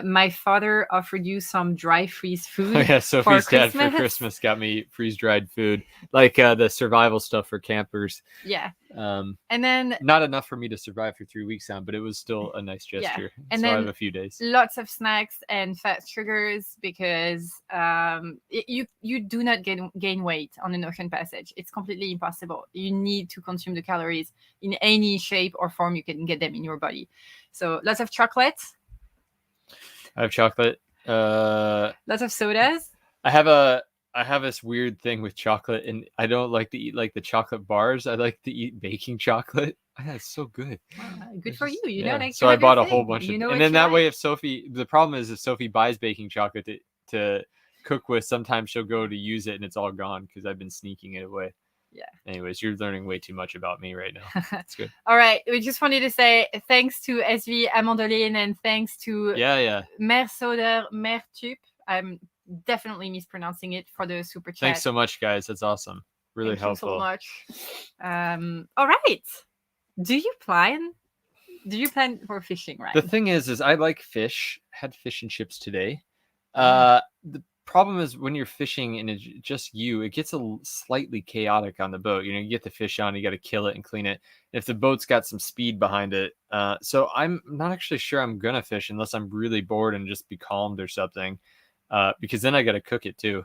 My father offered you some dry freeze food. Oh, yeah, Sophie's dad for Christmas got me freeze dried food, like the survival stuff for campers. Yeah. And then not enough for me to survive for 3 weeks on, but it was still a nice gesture. Yeah. And so then I have a few days. Lots of snacks and fat sugars because you do not gain weight on an ocean passage. It's completely impossible. You need to consume the calories in any shape or form you can get them in your body. So lots of chocolate. I have chocolate. Lots of sodas. I have this weird thing with chocolate, and I don't like to eat like the chocolate bars. I like to eat baking chocolate. It's so good. Good for you. You know, so I bought a whole bunch of, and then that way, if the problem is if Sophie buys baking chocolate to cook with, sometimes she'll go to use it and it's all gone because I've been sneaking it away. Yeah. Anyways, you're learning way too much about me right now. That's good. All right. We just wanted to say thanks to SV Amandoline and thanks to Mer Soder, Mer Tup. definitely mispronouncing it for the super chat. Thanks so much, guys. That's awesome. Really Thank helpful. you so much. All right. Do you plan for fishing, right? The thing is I like fish. Had fish and chips today. The problem is when you're fishing and it's just you, it gets slightly chaotic on the boat. You get the fish on, you got to kill it and clean it. If the boat's got some speed behind it, so I'm not actually sure I'm gonna fish unless I'm really bored and just be calmed or something, because then I got to cook it too.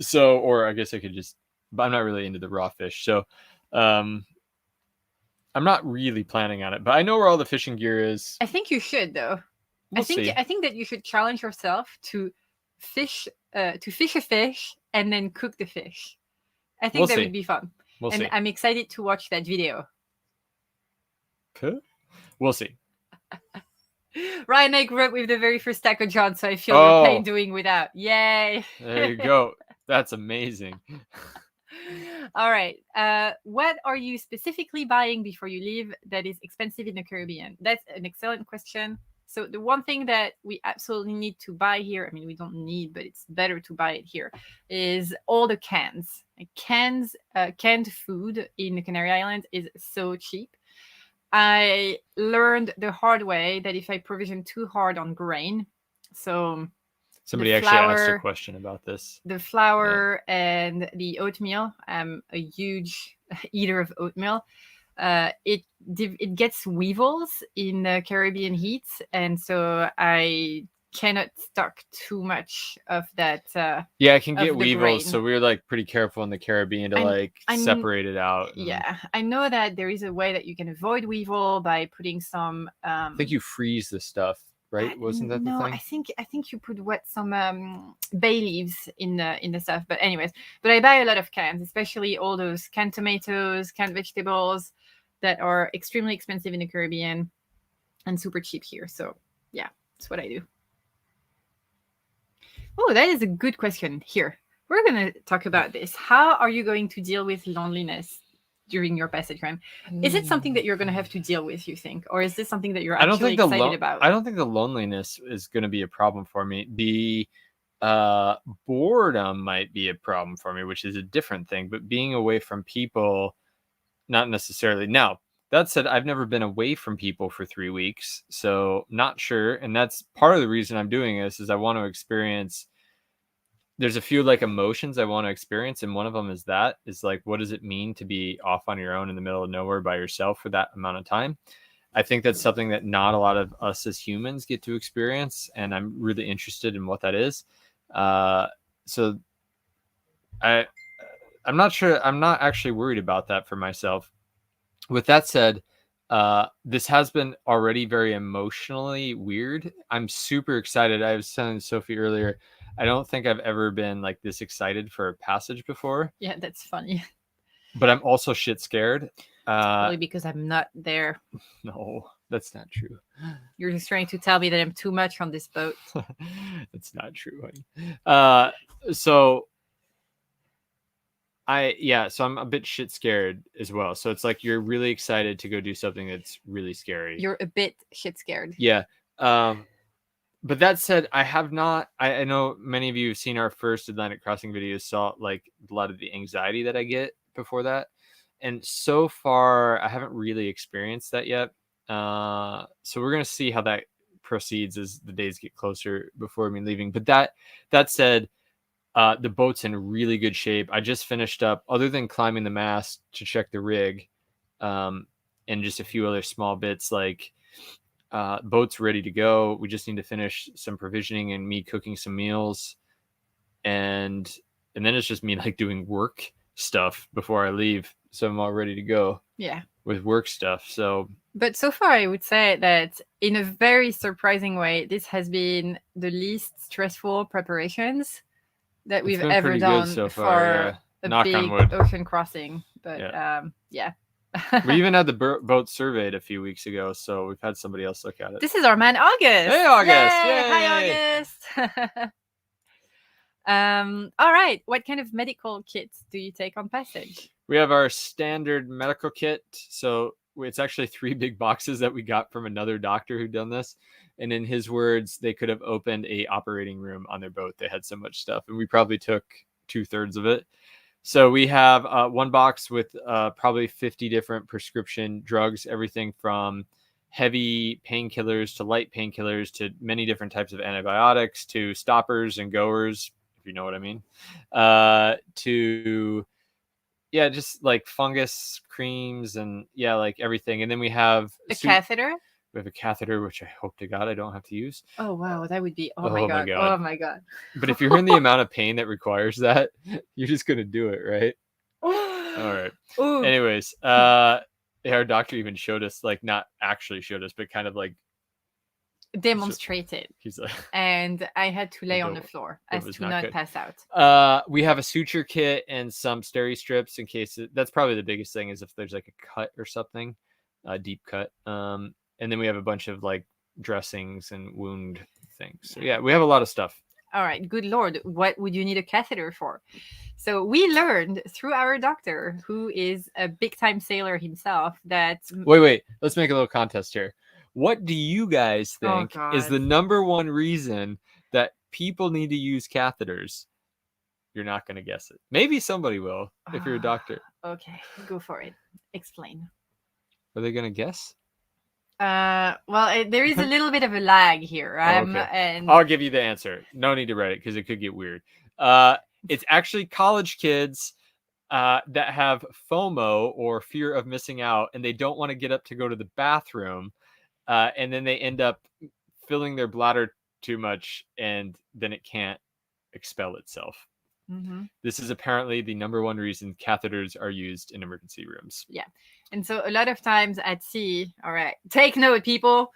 So, or I guess I could just, but I'm not really into the raw fish. So, I'm not really planning on it, but I know where all the fishing gear is. I think you should, though. I think that you should challenge yourself to fish a fish and then cook the fish. I think that would be fun. We'll see. I'm excited to watch that video. We'll see. Ryan, I grew up with the very first Taco John, so I feel your pain doing without. Yay! There you go. That's amazing. All right. What are you specifically buying before you leave that is expensive in the Caribbean? That's an excellent question. So the one thing that we absolutely need to buy here, I mean, we don't need, but it's better to buy it here, is all the cans. Canned food in the Canary Islands is so cheap. I learned the hard way that if I provision too hard on grain, so somebody actually asked a question about this. The flour and the oatmeal. I'm a huge eater of oatmeal. It gets weevils in the Caribbean heat, and so I cannot stock too much of that. Yeah, it can get weevils, grain. So we're like pretty careful in the Caribbean to separate it out. Yeah, I know that there is a way that you can avoid weevil by putting some. I think you freeze the stuff, right? Wasn't that the thing? No, I think you put some bay leaves in the stuff. But anyways, I buy a lot of cans, especially all those canned tomatoes, canned vegetables that are extremely expensive in the Caribbean and super cheap here. So yeah, that's what I do. Oh, that is a good question. Here, we're going to talk about this. How are you going to deal with loneliness during your passage time? Is it something that you're going to have to deal with, you think? Or is this something that you're actually excited about? I don't think the loneliness is going to be a problem for me. The boredom might be a problem for me, which is a different thing. But being away from people, not necessarily. Now, that said, I've never been away from people for 3 weeks, so not sure. And that's part of the reason I'm doing this is I want to experience. There's a few like emotions I want to experience, and one of them is like, what does it mean to be off on your own in the middle of nowhere by yourself for that amount of time? I think that's something that not a lot of us as humans get to experience, and I'm really interested in what that is. So I'm not sure. I'm not actually worried about that for myself. With that said, this has been already very emotionally weird. I'm super excited. I was telling Sophie earlier, I don't think I've ever been like this excited for a passage before. Yeah, that's funny. But I'm also shit scared. Probably because I'm not there. No, that's not true. You're just trying to tell me that I'm too much on this boat. That's not true. So I'm a bit shit scared as well. So it's like you're really excited to go do something that's really scary. You're a bit shit scared. Yeah. But that said, I know many of you have seen our first Atlantic crossing videos, saw like a lot of the anxiety that I get before that. And so far, I haven't really experienced that yet. So we're going to see how that proceeds as the days get closer before me leaving. But that said, the boat's in really good shape. I just finished up, other than climbing the mast to check the rig, and just a few other small bits, like boat's ready to go. We just need to finish some provisioning and me cooking some meals, and then it's just me like doing work stuff before I leave. So I'm all ready to go. Yeah. With work stuff. But so far, I would say that in a very surprising way, this has been the least stressful preparations that we've ever done so far, for a big ocean crossing. But yeah. We even had the boat surveyed a few weeks ago, so we've had somebody else look at it. This is our man August. Hey August! Yay! Hi August. All right. What kind of medical kits do you take on passage? We have our standard medical kit. So it's actually 3 big boxes that we got from another doctor who'd done this. And in his words, they could have opened a operating room on their boat. They had so much stuff, and we probably took 2/3 of it. So we have one box with probably 50 different prescription drugs, everything from heavy painkillers to light painkillers to many different types of antibiotics to stoppers and goers, if you know what I mean, to just like fungus creams and like everything. And then we have a catheter. We have a catheter, which I hope to God I don't have to use. Oh wow, that would be oh my god. Oh my god. But if you're in the amount of pain that requires that, you're just gonna do it, right? All right. Ooh. Anyways, our doctor even showed us, like, not actually showed us, but kind of like demonstrated. He's like, and I had to lay on the floor as to not pass out. We have a suture kit and some steri strips in case that's probably the biggest thing, is if there's like a cut or something, a deep cut. And then we have a bunch of like dressings and wound things. So yeah, we have a lot of stuff. All right, good Lord, what would you need a catheter for? So we learned through our doctor, who is a big time sailor himself, that... Wait, let's make a little contest here. What do you guys think is the number one reason that people need to use catheters? You're not going to guess it. Maybe somebody will, if you're a doctor. Okay, go for it. Explain. Are they going to guess? Well, there is a little bit of a lag here. Okay. And I'll give you the answer. No need to write it because it could get weird. It's actually college kids that have FOMO, or fear of missing out, and they don't want to get up to go to the bathroom, and then they end up filling their bladder too much, and then it can't expel itself. Mm-hmm. This is apparently the number one reason catheters are used in emergency rooms. Yeah. And so a lot of times at sea, all right, take note, people,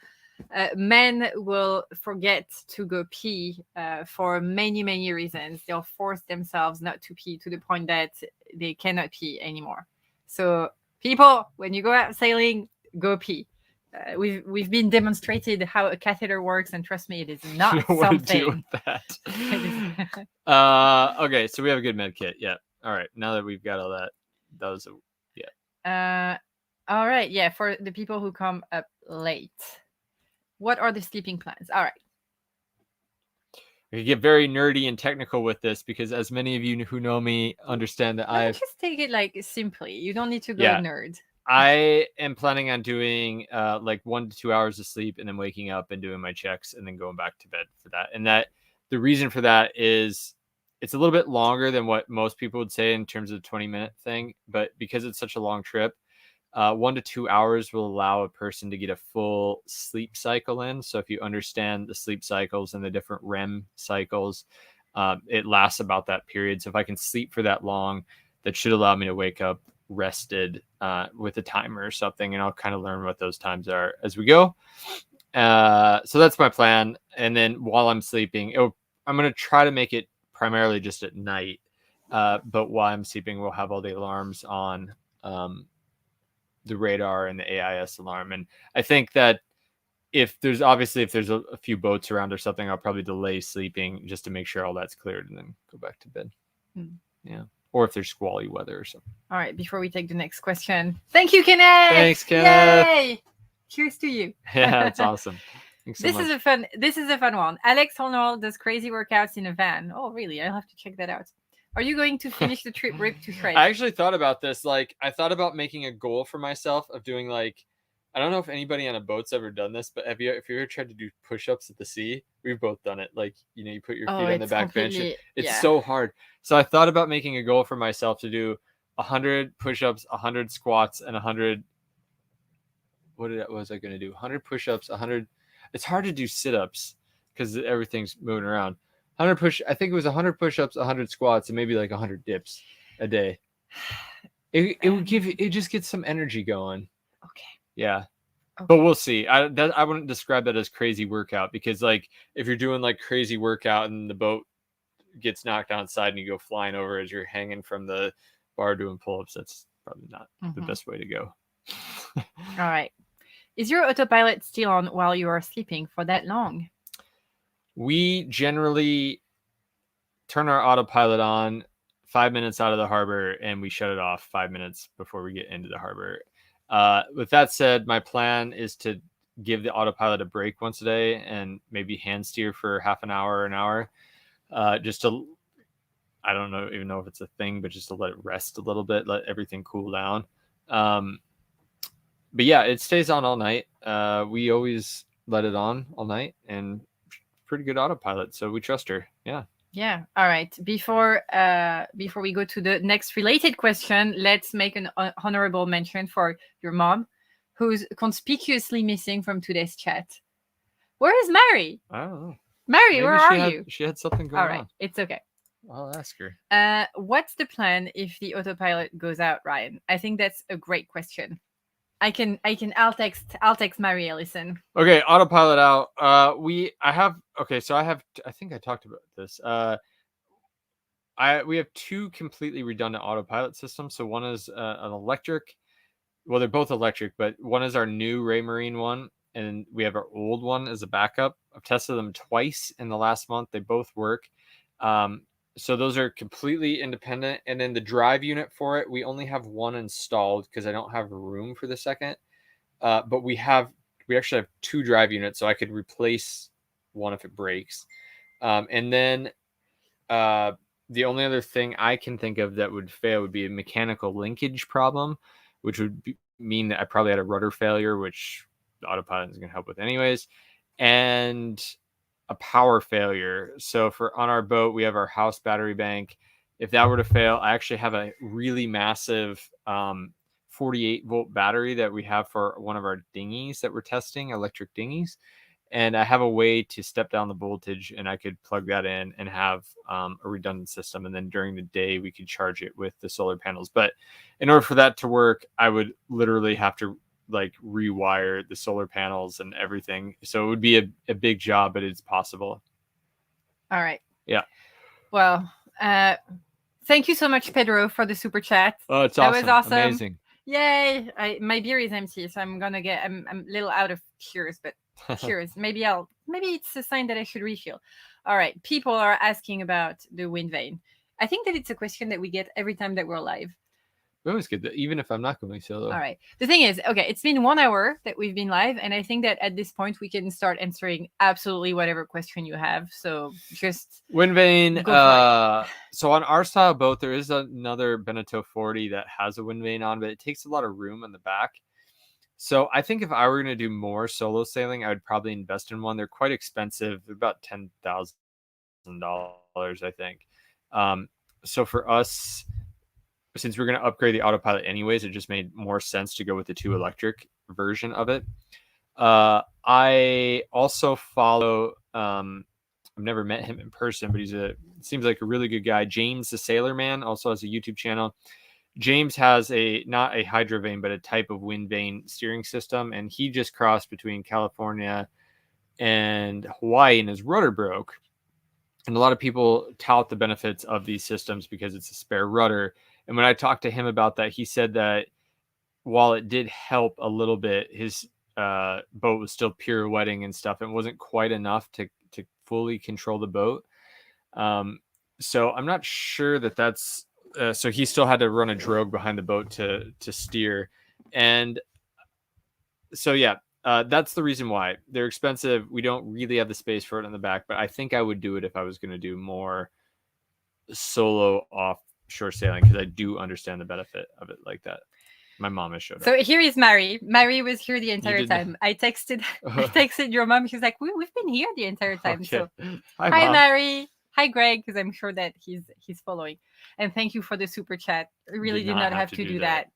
men will forget to go pee for many, many reasons. They'll force themselves not to pee to the point that they cannot pee anymore. So people, when you go out sailing, go pee. We've been demonstrated how a catheter works, and trust me, it is not something. Deal with that. Okay, so we have a good med kit. Yeah. All right. Now that we've got all that, that was all right. Yeah. For the people who come up late, what are the sleeping plans? All right. We get very nerdy and technical with this because, as many of you who know me understand, that I just take it like simply. You don't need to go nerd. I am planning on doing like 1 to 2 hours of sleep and then waking up and doing my checks and then going back to bed for that. And that the reason for that is it's a little bit longer than what most people would say in terms of the 20-minute thing. But because it's such a long trip, 1 to 2 hours will allow a person to get a full sleep cycle in. So if you understand the sleep cycles and the different REM cycles, it lasts about that period. So if I can sleep for that long, that should allow me to wake up rested with a timer or something, and I'll kind of learn what those times are as we go. So that's my plan. And then while I'm sleeping, I'm going to try to make it primarily just at night. But while I'm sleeping, we'll have all the alarms on, the radar and the AIS alarm. And I think that if there's a few boats around or something, I'll probably delay sleeping just to make sure all that's cleared and then go back to bed. Yeah. Or if there's squally weather or something. All right, before we take the next question. Thank you, Kenneth. Thanks, Kenneth. Yay! Cheers to you. Yeah, that's awesome. Thanks so much. This is a fun one. Alex Holnall does crazy workouts in a van. Oh, really? I'll have to check that out. Are you going to finish the trip ripped to shreds? I actually thought about this. Like, I thought about making a goal for myself of doing, like, I don't know if anybody on a boat's ever done this, but if you ever tried to do push-ups at the sea? We've both done it. Like, you put your feet on the back bench. It's so hard. So I thought about making a goal for myself to do 100 push-ups, 100 squats, and 100. What was I going to do? 100 push-ups, 100. It's hard to do sit-ups because everything's moving around. I think it was 100 push-ups, 100 squats, and maybe like 100 dips a day. It would it just gets some energy going. Okay. Yeah. Okay. But we'll see. I wouldn't describe that as crazy workout, because like if you're doing like crazy workout and the boat gets knocked outside and you go flying over as you're hanging from the bar doing pull-ups, that's probably not the best way to go. All right. Is your autopilot still on while you are sleeping for that long? We generally turn our autopilot on 5 minutes out of the harbor and we shut it off 5 minutes before we get into the harbor. With that said, my plan is to give the autopilot a break once a day and maybe hand steer for half an hour or an hour, just to, I don't know, even know if it's a thing, but just to let it rest a little bit, let everything cool down. But yeah, it stays on all night. We always let it on all night, and pretty good autopilot, so we trust her. Yeah. Yeah. All right. Before we go to the next related question, let's make an honorable mention for your mom, who's conspicuously missing from today's chat. Where is Mary? I don't know. Mary, Maybe where are you? She had something going All right. on. It's okay. I'll ask her. What's the plan if the autopilot goes out, Ryan? I think that's a great question. I'll text Mary Ellison. Okay, autopilot out. I think I talked about this. We have two completely redundant autopilot systems. So one is an electric. Well, they're both electric, but one is our new Raymarine one, and we have our old one as a backup. I've tested them twice in the last month. They both work. So those are completely independent. And then the drive unit for it, we only have one installed because I don't have room for the second. But we actually have two drive units, so I could replace one if it breaks. And then the only other thing I can think of that would fail would be a mechanical linkage problem, which would mean that I probably had a rudder failure, which the autopilot is going to help with anyways, and a power failure. So on our boat, we have our house battery bank. If that were to fail, I actually have a really massive 48-volt battery that we have for one of our dinghies that we're testing, electric dinghies. And I have a way to step down the voltage, and I could plug that in and have a redundant system. And then during the day, we could charge it with the solar panels. But in order for that to work, I would literally have to rewire the solar panels and everything. So it would be a big job, but it's possible. All right. Yeah. Well, thank you so much, Pedro, for the super chat. Oh, it's awesome. That was awesome. Amazing. Yay. my beer is empty, so I'm a little out of cheers, but cheers. Maybe it's a sign that I should refill. All right. People are asking about the wind vane. I think that it's a question that we get every time that we're live. We always get that, even if I'm not going solo. All right. The thing is, okay, it's been 1 hour that we've been live, and I think that at this point we can start answering absolutely whatever question you have. So just wind vane. So on our style boat, there is another Beneteau 40 that has a wind vane on, but it takes a lot of room in the back. So I think if I were going to do more solo sailing, I would probably invest in one. They're quite expensive. They're about $10,000, I think. So for us, since we're going to upgrade the autopilot anyways, it just made more sense to go with the 2 electric version of it. I also follow, I've never met him in person, but seems like a really good guy. James the Sailor Man also has a YouTube channel. James has not a hydro vane, but a type of wind vane steering system. And he just crossed between California and Hawaii, and his rudder broke. And a lot of people tout the benefits of these systems because it's a spare rudder. And when I talked to him about that, he said that while it did help a little bit, his boat was still pirouetting and stuff. It wasn't quite enough to fully control the boat. So I'm not sure that's so he still had to run a drogue behind the boat to steer. And so, yeah, that's the reason why. They're expensive. We don't really have the space for it in the back, but I think I would do it if I was going to do more solo offshore sailing, because I do understand the benefit of it like that. My mom has showed up. So here is Mary. Mary was here the entire time. I texted your mom. She's like, we've been here the entire time. Okay. So hi Mary. Hi Greg, because I'm sure that he's following. And thank you for the super chat. I really did not have to do that.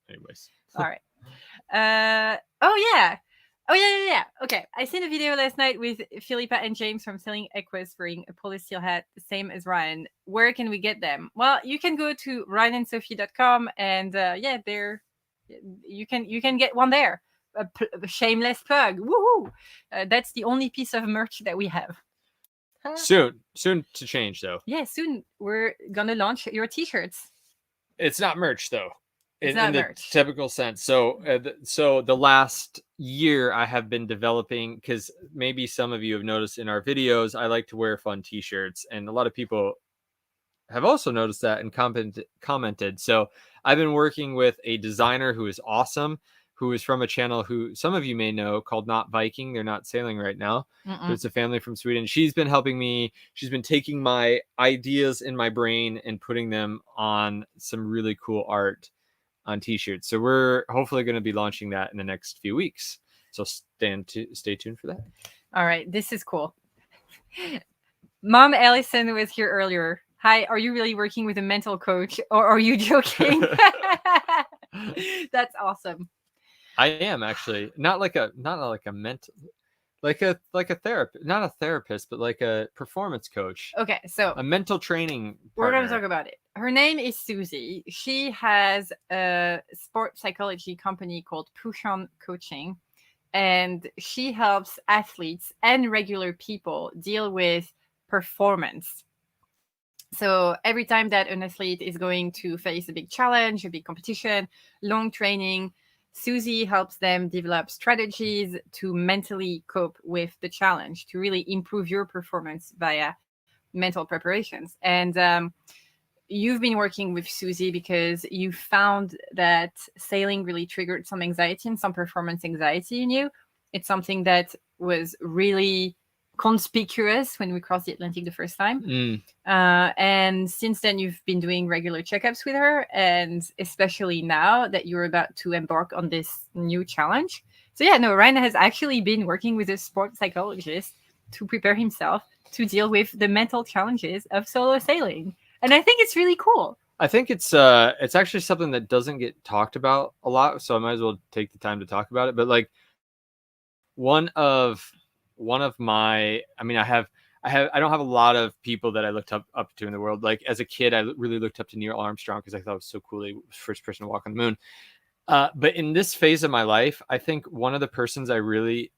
Anyways. All right. Oh yeah. Okay. I seen a video last night with Philippa and James from Sailing Equus wearing a polysteel hat, the same as Ryan. Where can we get them? Well, you can go to ryanandsophie.com and there you can get one there. A shameless plug. Woohoo! That's the only piece of merch that we have. Soon to change though. Yeah, soon we're gonna launch your t-shirts. It's not merch though. It's not in the merch. Typical sense. So the last year I have been developing, because maybe some of you have noticed in our videos, I like to wear fun t-shirts, and a lot of people have also noticed that and commented. So I've been working with a designer who is awesome, who is from a channel who some of you may know called Not Viking. They're not sailing right now, but it's a family from Sweden. She's been helping me. She's been taking my ideas in my brain and putting them on some really cool art on t-shirts. So we're hopefully going to be launching that in the next few weeks. So stay tuned for that. All right. This is cool. Mom Allison was here earlier. Hi, are you really working with a mental coach or are you joking? That's awesome. I am actually not like a mental, like a therapist, not a therapist, but like a performance coach. Okay, so a mental training partner. We're going to talk about it. Her name is Susie. She has a sport psychology company called Push On Coaching, and she helps athletes and regular people deal with performance. So every time that an athlete is going to face a big challenge, a big competition, long training, Susie helps them develop strategies to mentally cope with the challenge, to really improve your performance via mental preparations. And you've been working with Susie because you found that sailing really triggered some anxiety and some performance anxiety in you. It's something that was really conspicuous when we crossed the Atlantic the first time. And since then, you've been doing regular checkups with her, and especially now that you're about to embark on this new challenge. So yeah, no, Ryan has actually been working with a sport psychologist to prepare himself to deal with the mental challenges of solo sailing. And I think it's really cool. I think it's actually something that doesn't get talked about a lot, so I might as well take the time to talk about it. But like one of my, I mean, I don't have a lot of people that I looked up to in the world. Like as a kid, I really looked up to Neil Armstrong because I thought it was so cool. He was the first person to walk on the moon. But in this phase of my life, I think one of the persons I really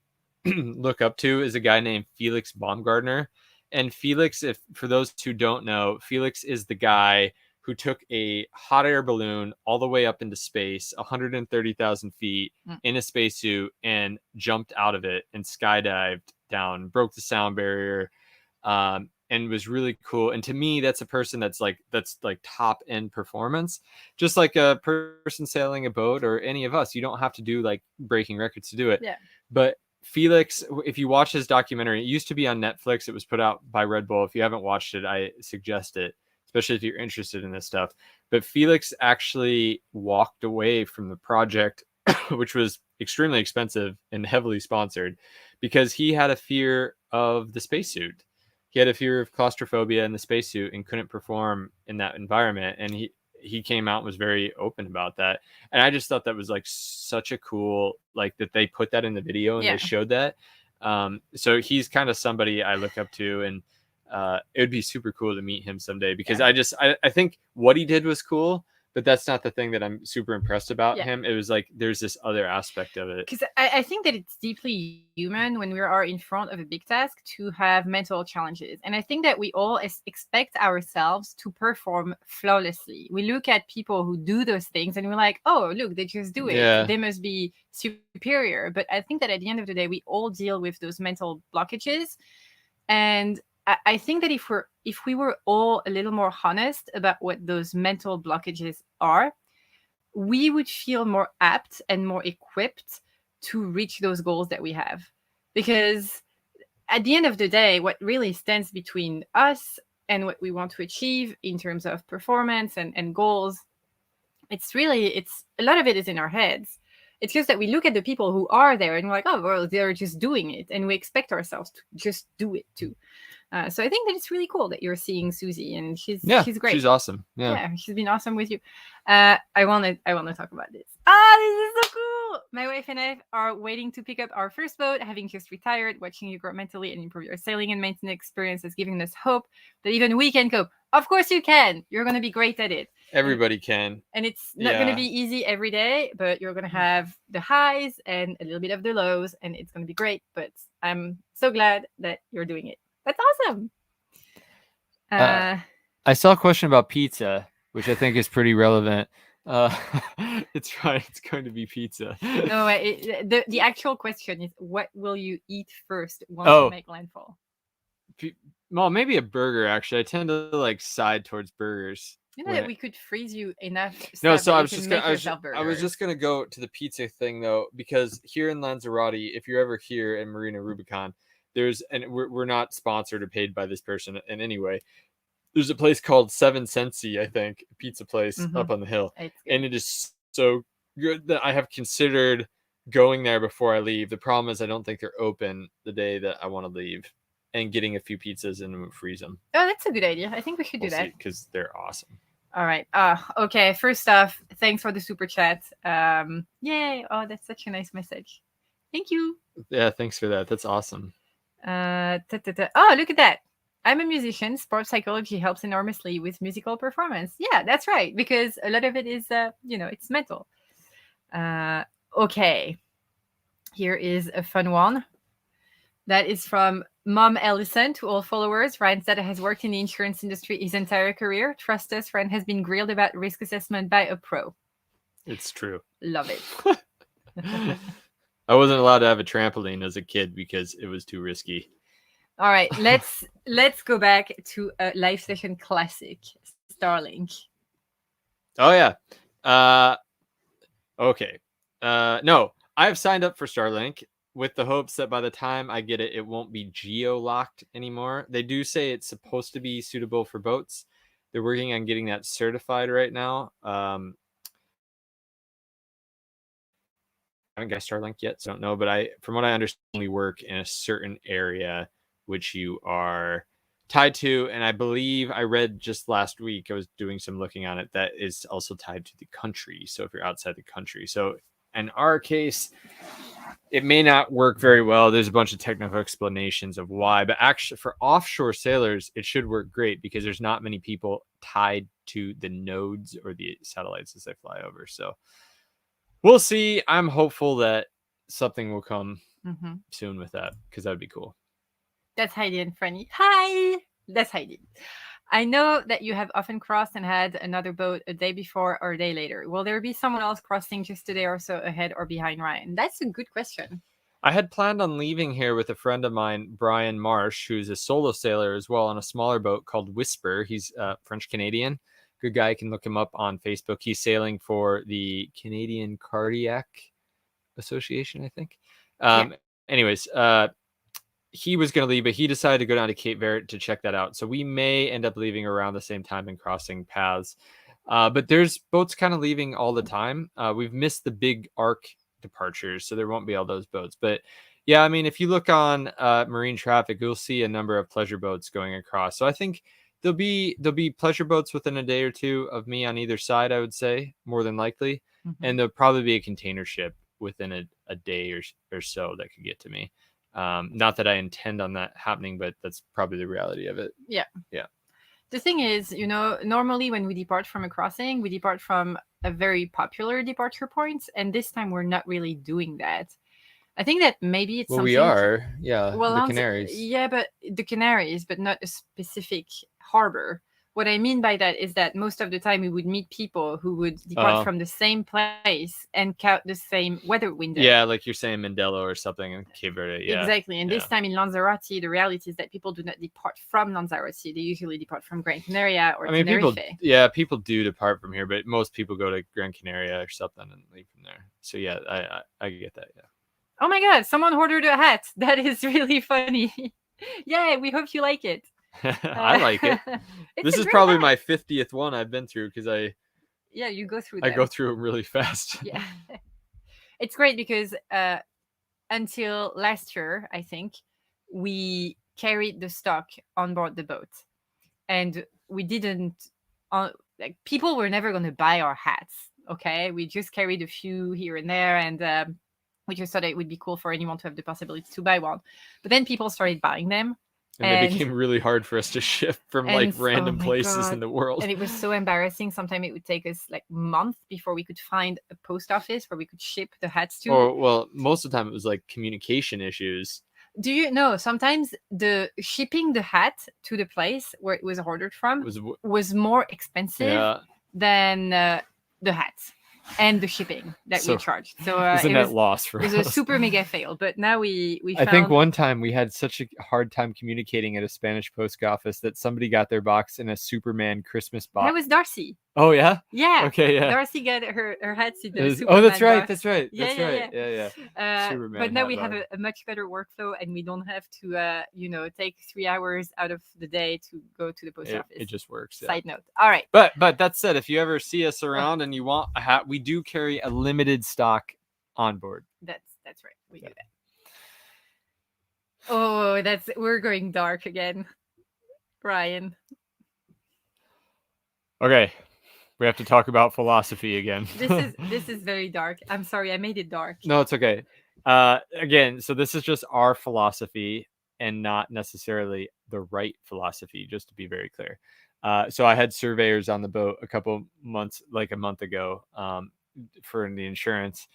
look up to is a guy named Felix Baumgartner. And Felix, for those who don't know, Felix is the guy who took a hot air balloon all the way up into space, 130,000 feet in a spacesuit, and jumped out of it and skydived down, broke the sound barrier, and was really cool. And to me, that's a person that's like top end performance, just like a person sailing a boat or any of us. You don't have to do like breaking records to do it. Yeah. But Felix, if you watch his documentary, it used to be on Netflix. It was put out by Red Bull. If you haven't watched it, I suggest it, especially if you're interested in this stuff. But Felix actually walked away from the project, which was extremely expensive and heavily sponsored, because he had a fear of the spacesuit. He had a fear of claustrophobia in the spacesuit and couldn't perform in that environment. And he came out and was very open about that. And I just thought that was like such a cool, like that they put that in the video and they showed that. So he's kind of somebody I look up to, and it would be super cool to meet him someday, because I think what he did was cool, but that's not the thing that I'm super impressed about him. It was like there's this other aspect of it. Because I think that it's deeply human when we are in front of a big task to have mental challenges. And I think that we all expect ourselves to perform flawlessly. We look at people who do those things and we're like, oh, look, they just do it. Yeah. They must be superior. But I think that at the end of the day, we all deal with those mental blockages. And I think that if we were all a little more honest about what those mental blockages are, we would feel more apt and more equipped to reach those goals that we have. Because at the end of the day, what really stands between us and what we want to achieve in terms of performance and goals, it's a lot of it is in our heads. It's just that we look at the people who are there and we're like, oh, well, they're just doing it. And we expect ourselves to just do it too. So I think that it's really cool that you're seeing Susie, and she's great. She's awesome. Yeah, she's been awesome with you. I want to talk about this. This is so cool. My wife and I are waiting to pick up our first boat, having just retired. Watching you grow mentally and improve your sailing and maintenance experience is giving us hope that even we can cope. Of course you can. You're going to be great at it. Everybody can. And it's not going to be easy every day, but you're going to have the highs and a little bit of the lows, and it's going to be great. But I'm so glad that you're doing it. That's awesome. I saw a question about pizza, which I think is pretty relevant. It's right. It's going to be pizza. No, the actual question is, what will you eat first once you make landfall? Well, maybe a burger. Actually, I tend to like side towards burgers. You know that we could freeze you enough No, stuff so that I you was can just make gonna, yourself I was burgers. just gonna go to the pizza thing though, because here in Lanzarote, if you're ever here in Marina Rubicon, and we're not sponsored or paid by this person in any way. There's a place called Seven Sensi, I think, a pizza place up on the hill, and it is so good that I have considered going there before I leave. The problem is I don't think they're open the day that I want to leave, and getting a few pizzas and freeze them. Oh, that's a good idea. I think we should do that because they're awesome. All right. Okay. First off, thanks for the super chat. Yay! Oh, that's such a nice message. Thank you. Yeah, thanks for that. That's awesome. Oh, look at that. I'm a musician. Sports psychology helps enormously with musical performance. Yeah, that's right. Because a lot of it is, it's mental. Okay. Here is a fun one. That is from Mom Ellison. To all followers, Ryan said has worked in the insurance industry his entire career. Trust us, Ryan has been grilled about risk assessment by a pro. It's true. Love it. I wasn't allowed to have a trampoline as a kid because it was too risky. All right, let's go back to a live session classic, Starlink. Oh yeah. Okay. No, I have signed up for Starlink with the hopes that by the time I get it, it won't be geo-locked anymore. They do say it's supposed to be suitable for boats. They're working on getting that certified right now. I haven't got Starlink yet, so I don't know. But from what I understand, we work in a certain area which you are tied to. And I believe I read just last week, I was doing some looking on it, that is also tied to the country. So if you're outside the country. So in our case, it may not work very well. There's a bunch of technical explanations of why, but actually for offshore sailors, it should work great because there's not many people tied to the nodes or the satellites as they fly over. So we'll see. I'm hopeful that something will come soon with that because that would be cool. That's Heidi and Franny. Hi, that's Heidi. I know that you have often crossed and had another boat a day before or a day later. Will there be someone else crossing just a day or so ahead or behind Ryan? That's a good question. I had planned on leaving here with a friend of mine, Brian Marsh, who's a solo sailor as well on a smaller boat called Whisper. He's French-Canadian. Good guy. You can look him up on Facebook. He's sailing for the Canadian Cardiac Association, I think. Anyways, he was going to leave, but he decided to go down to Cape Verde to check that out. So we may end up leaving around the same time and crossing paths. But there's boats kind of leaving all the time. We've missed the big arc departures, so there won't be all those boats. But yeah, I mean, if you look on marine traffic, you'll see a number of pleasure boats going across. So I think there'll be pleasure boats within a day or two of me on either side, I would say, more than likely. And there'll probably be a container ship within a day or so that could get to me. Not that I intend on that happening, but that's probably the reality of it. Yeah. The thing is, normally when we depart from a crossing, we depart from a very popular departure point, and this time we're not really doing that. I think that maybe it's something. We are, yeah. Well, the Canaries. Yeah, but the Canaries, but not a specific harbor. What I mean by that is that most of the time we would meet people who would depart from the same place and count the same weather window. Yeah, like you're saying Mindelo or something in Cape Verde. Yeah. Exactly. And this time in Lanzarote, the reality is that people do not depart from Lanzarote. They usually depart from Gran Canaria or Tenerife. People do depart from here, but most people go to Gran Canaria or something and leave from there. So yeah, I get that. Yeah. Oh my God, someone ordered a hat. That is really funny. Yeah, we hope you like it. I like it. This is probably my 50th one I've been through because you go through. I go through them really fast. Yeah, it's great because until last year, I think we carried the stock on board the boat, and we didn't. People were never going to buy our hats. Okay, we just carried a few here and there, and we just thought it would be cool for anyone to have the possibility to buy one. But then people started buying them. And they became really hard for us to ship from random places in the world. And it was so embarrassing. Sometimes it would take us months before we could find a post office where we could ship the hats to. Well, most of the time it was communication issues. Do you know, sometimes the shipping the hat to the place where it was ordered from was more expensive than the hats. and the shipping that we charged. So it's a net loss for us. It was a super mega fail. But now we I think one time we had such a hard time communicating at a Spanish post office that somebody got their box in a Superman Christmas box. That was Darcy. Oh yeah. Yeah. Okay. Yeah. Darcy got her Hatsuit. That's right. Box. That's right. That's right. Yeah. Superman but now we have a much better workflow, and we don't have to, take 3 hours out of the day to go to the post office. It just works. Side note. All right. But that said, if you ever see us around and you want a hat, we do carry a limited stock on board. That's right. We do that. Oh, we're going dark again, Ryan. Okay, we have to talk about philosophy again. This is very dark. I'm sorry, I made it dark. No, it's okay. Again, so this is just our philosophy and not necessarily the right philosophy, just to be very clear. So I had surveyors on the boat a month ago, for the insurance,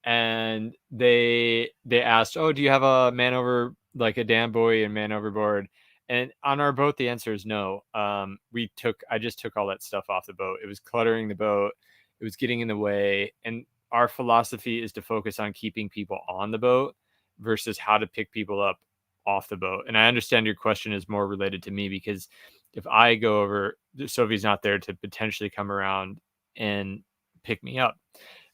and they asked, "Oh, do you have a man over, like a dam buoy and man overboard?" And on our boat, the answer is no. I just took all that stuff off the boat. It was cluttering the boat. It was getting in the way. And our philosophy is to focus on keeping people on the boat versus how to pick people up off the boat. And I understand your question is more related to me, because if I go over, Sophie's not there to potentially come around and pick me up.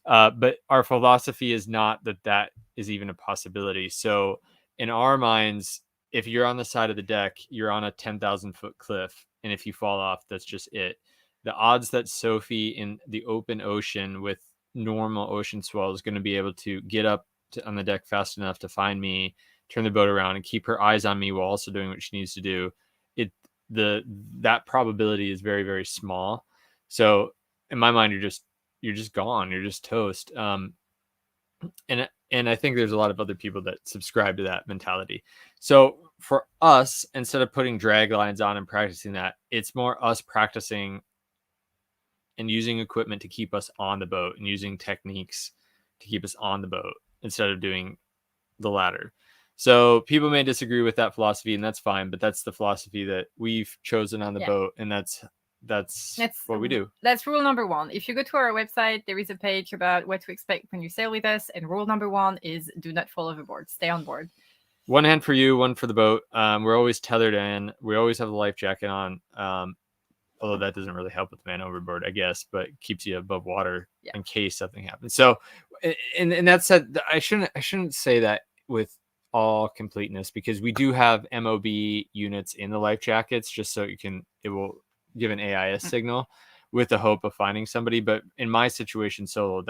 But our philosophy is not that is even a possibility. So in our minds, if you're on the side of the deck, you're on a 10,000 foot cliff. And if you fall off, that's just it. The odds that Sophie in the open ocean with normal ocean swell is going to be able to get up on the deck fast enough to find me, turn the boat around, and keep her eyes on me while also doing what she needs to do, that probability is very, very small. So in my mind, you're just gone. You're just toast. And I think there's a lot of other people that subscribe to that mentality. So for us, instead of putting drag lines on and practicing that, it's more us practicing and using equipment to keep us on the boat and using techniques to keep us on the boat instead of doing the latter. So people may disagree with that philosophy, and that's fine, but that's the philosophy that we've chosen on the boat, and that's what we do. That's rule number 1. If you go to our website, there is a page about what to expect when you sail with us. And rule number 1 is do not fall overboard. Stay on board. One hand for you, one for the boat. We're always tethered in. We always have the life jacket on. Although that doesn't really help with man overboard, I guess, but keeps you above water in case something happens. So, and that said, I shouldn't say that with all completeness, because we do have MOB units in the life jackets, just so it will give an AIS signal with the hope of finding somebody. But in my situation solo,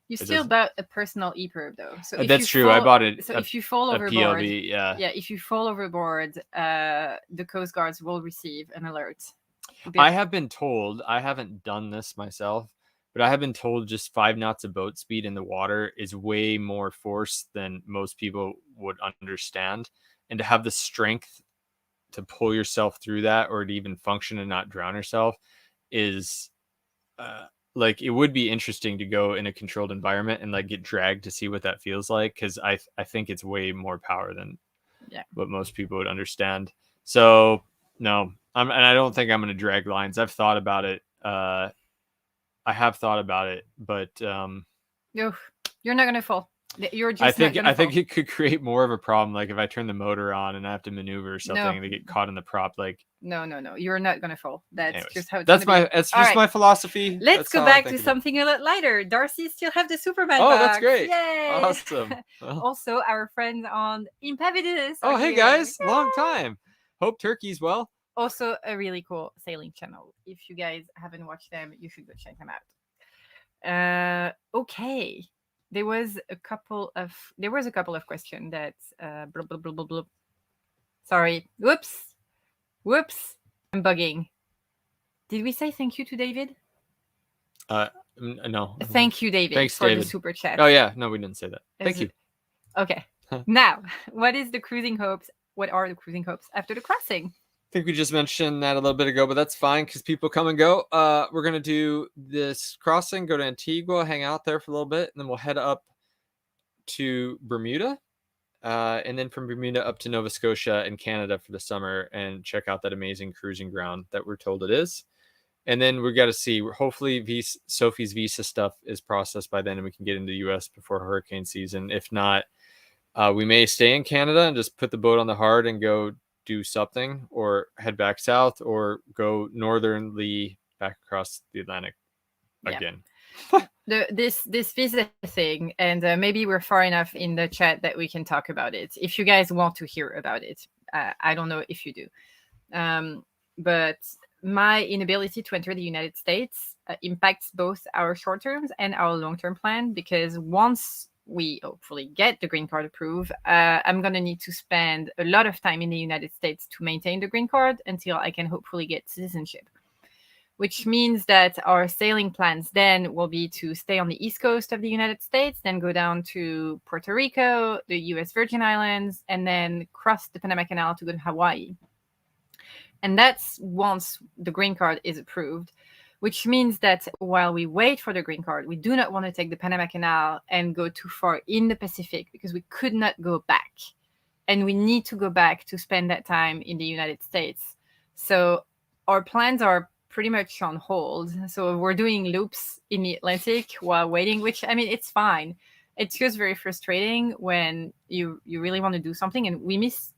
you still bought a personal EPerp though. So that's true. I bought it. So if you fall overboard, PLB, if you fall overboard, the Coast Guards will receive an alert. I have been told, I haven't done this myself, but I have been told just 5 knots of boat speed in the water is way more force than most people would understand. And to have the strength to pull yourself through that, or to even function and not drown yourself, is like, it would be interesting to go in a controlled environment and like get dragged to see what that feels like, because I think it's way more power than what most people would understand. So no, and I don't think I'm going to drag lines. I've thought about it. I have thought about it, but you're not going to fall. You're just I think it could create more of a problem, like if I turn the motor on and I have to maneuver something to get caught in the prop. Like no, you're not gonna fall. That's anyways, just how it's my philosophy. Let's go back to something a lot lighter. Darcy still have the Superman box. That's great. Yay! Awesome. Also, our friends on Impavitous. Oh, hey guys, long time. Hope Turkey's well. Also, a really cool sailing channel. If you guys haven't watched them, you should go check them out. Okay. There was a couple of questions that blah, blah, blah, blah, blah. Sorry. Whoops. I'm bugging. Did we say thank you to David? No. Thank you, David. Thanks, for David. The super chat. Oh yeah, no, we didn't say that. Thank you. Okay. Now, what are the cruising hopes after the crossing? I think we just mentioned that a little bit ago, but that's fine because people come and go. We're going to do this crossing, go to Antigua, hang out there for a little bit, and then we'll head up to Bermuda, and then from Bermuda up to Nova Scotia and Canada for the summer and check out that amazing cruising ground that we're told it is. And then we got to see. Hopefully, Sophie's visa stuff is processed by then, and we can get into the U.S. before hurricane season. If not, we may stay in Canada and just put the boat on the hard and go do something, or head back south, or go northernly back across the Atlantic again. This visa thing, and maybe we're far enough in the chat that we can talk about it if you guys want to hear about it. I don't know if you do, but my inability to enter the United States impacts both our short terms and our long term plan, because once we hopefully get the green card approved, I'm going to need to spend a lot of time in the United States to maintain the green card until I can hopefully get citizenship, which means that our sailing plans then will be to stay on the East Coast of the United States, then go down to Puerto Rico, the US Virgin Islands, and then cross the Panama Canal to go to Hawaii. And that's once the green card is approved, which means that while we wait for the green card, we do not want to take the Panama Canal and go too far in the Pacific, because we could not go back. And we need to go back to spend that time in the United States. So our plans are pretty much on hold. So we're doing loops in the Atlantic while waiting, which, I mean, it's fine. It's just very frustrating when you really want to do something and we miss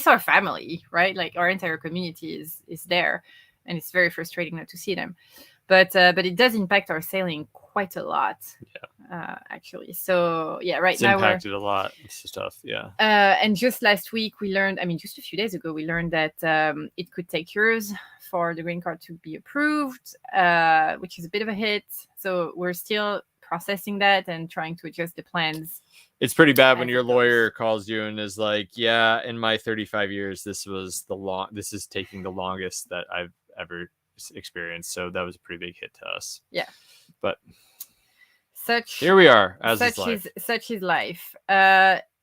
our family, right? Like our entire community is there, and it's very frustrating not to see them. But it does impact our sailing quite a lot, actually. So it's now impacted a lot. It's tough, and just last week we learned, just a few days ago, we learned that it could take years for the green card to be approved, which is a bit of a hit. So we're still processing that and trying to adjust the plans. It's pretty bad when your lawyer calls you and is like, "Yeah, in my 35 years, this is taking the longest that I've ever experienced." So that was a pretty big hit to us. Yeah, but here we are. Such is life.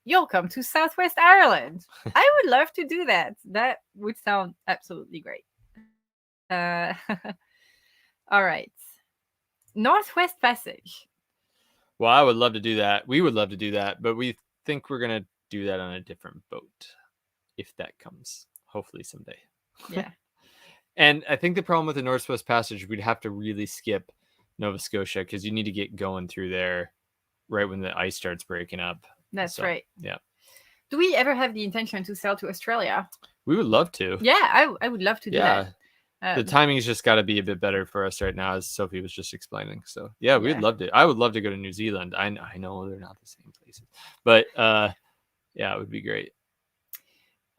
You'll come to Southwest Ireland. I would love to do that. That would sound absolutely great. All right, Northwest Passage. Well, I would love to do that. We would love to do that, but we think we're going to do that on a different boat if that comes, hopefully someday. Yeah. And I think the problem with the Northwest Passage, we'd have to really skip Nova Scotia, because you need to get going through there right when the ice starts breaking up. That's right. Yeah. Do we ever have the intention to sail to Australia? We would love to. Yeah, I would love to do that. The timing's just got to be a bit better for us right now, as Sophie was just explaining. So we'd love to. I would love to go to New Zealand. I know they're not the same places, but it would be great.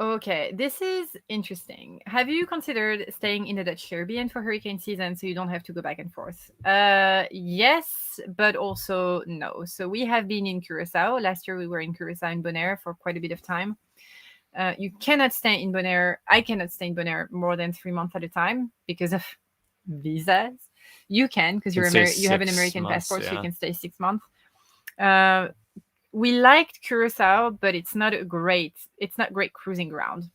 Okay, this is interesting. Have you considered staying in the Dutch Caribbean for hurricane season so you don't have to go back and forth? Yes, but also no. So we have been in Curacao. Last year we were in Curacao and Bonaire for quite a bit of time. You cannot stay in Bonaire. I cannot stay in Bonaire more than 3 months at a time because of visas. You can, because you have an American passport, so you can stay 6 months. We liked Curacao, but it's not great cruising ground.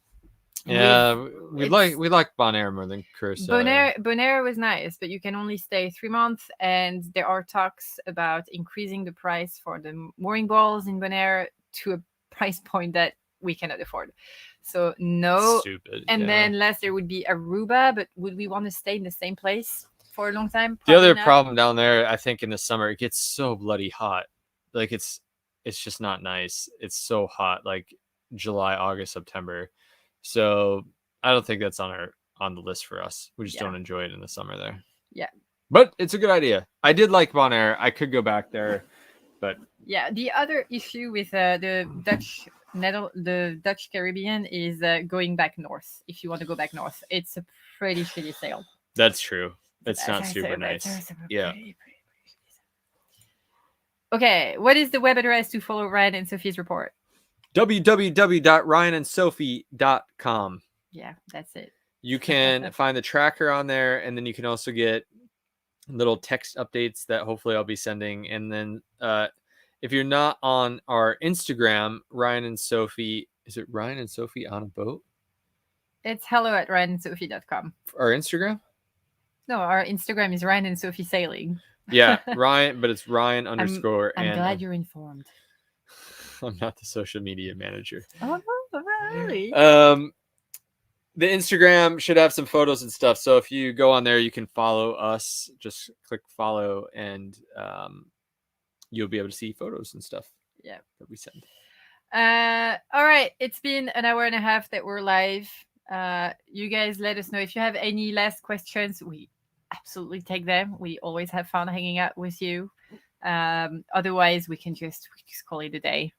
Yeah, we like Bonaire more than Curacao. Bonaire was nice, but you can only stay 3 months, and there are talks about increasing the price for the mooring balls in Bonaire to a price point that we cannot afford. So no. Stupid. And then last there would be Aruba, but would we want to stay in the same place for a long time? Probably the other problem down there, I think, in the summer, it gets so bloody hot. Like it's just not nice. It's so hot, like July, August, September. So I don't think that's on the list for us. We just don't enjoy it in the summer there. Yeah. But it's a good idea. I did like Bonaire. I could go back there, but the other issue with the Dutch Caribbean is going back north. If you want to go back north, it's a pretty shitty sail. That's true. It's not super nice. Yeah. Okay, what is the web address to follow Ryan and Sophie's report? www.ryanandsophie.com. Yeah, that's it. You can find the tracker on there, and then you can also get little text updates that hopefully I'll be sending. And then if you're not on our Instagram, Ryan and Sophie, is it Ryan and Sophie on a boat? It's hello@ryanandsophie.com. Our Instagram? No, our Instagram is Ryan and Sophie Sailing. Yeah, Ryan, but it's Ryan _. I'm glad you're informed. I'm not the social media manager. Oh, really? the Instagram should have some photos and stuff. So if you go on there, you can follow us. Just click follow, and you'll be able to see photos and stuff. Yeah, that we send. All right, it's been an hour and a half that we're live. You guys let us know if you have any last questions. We absolutely take them. We always have fun hanging out with you. Otherwise, we can just call it a day.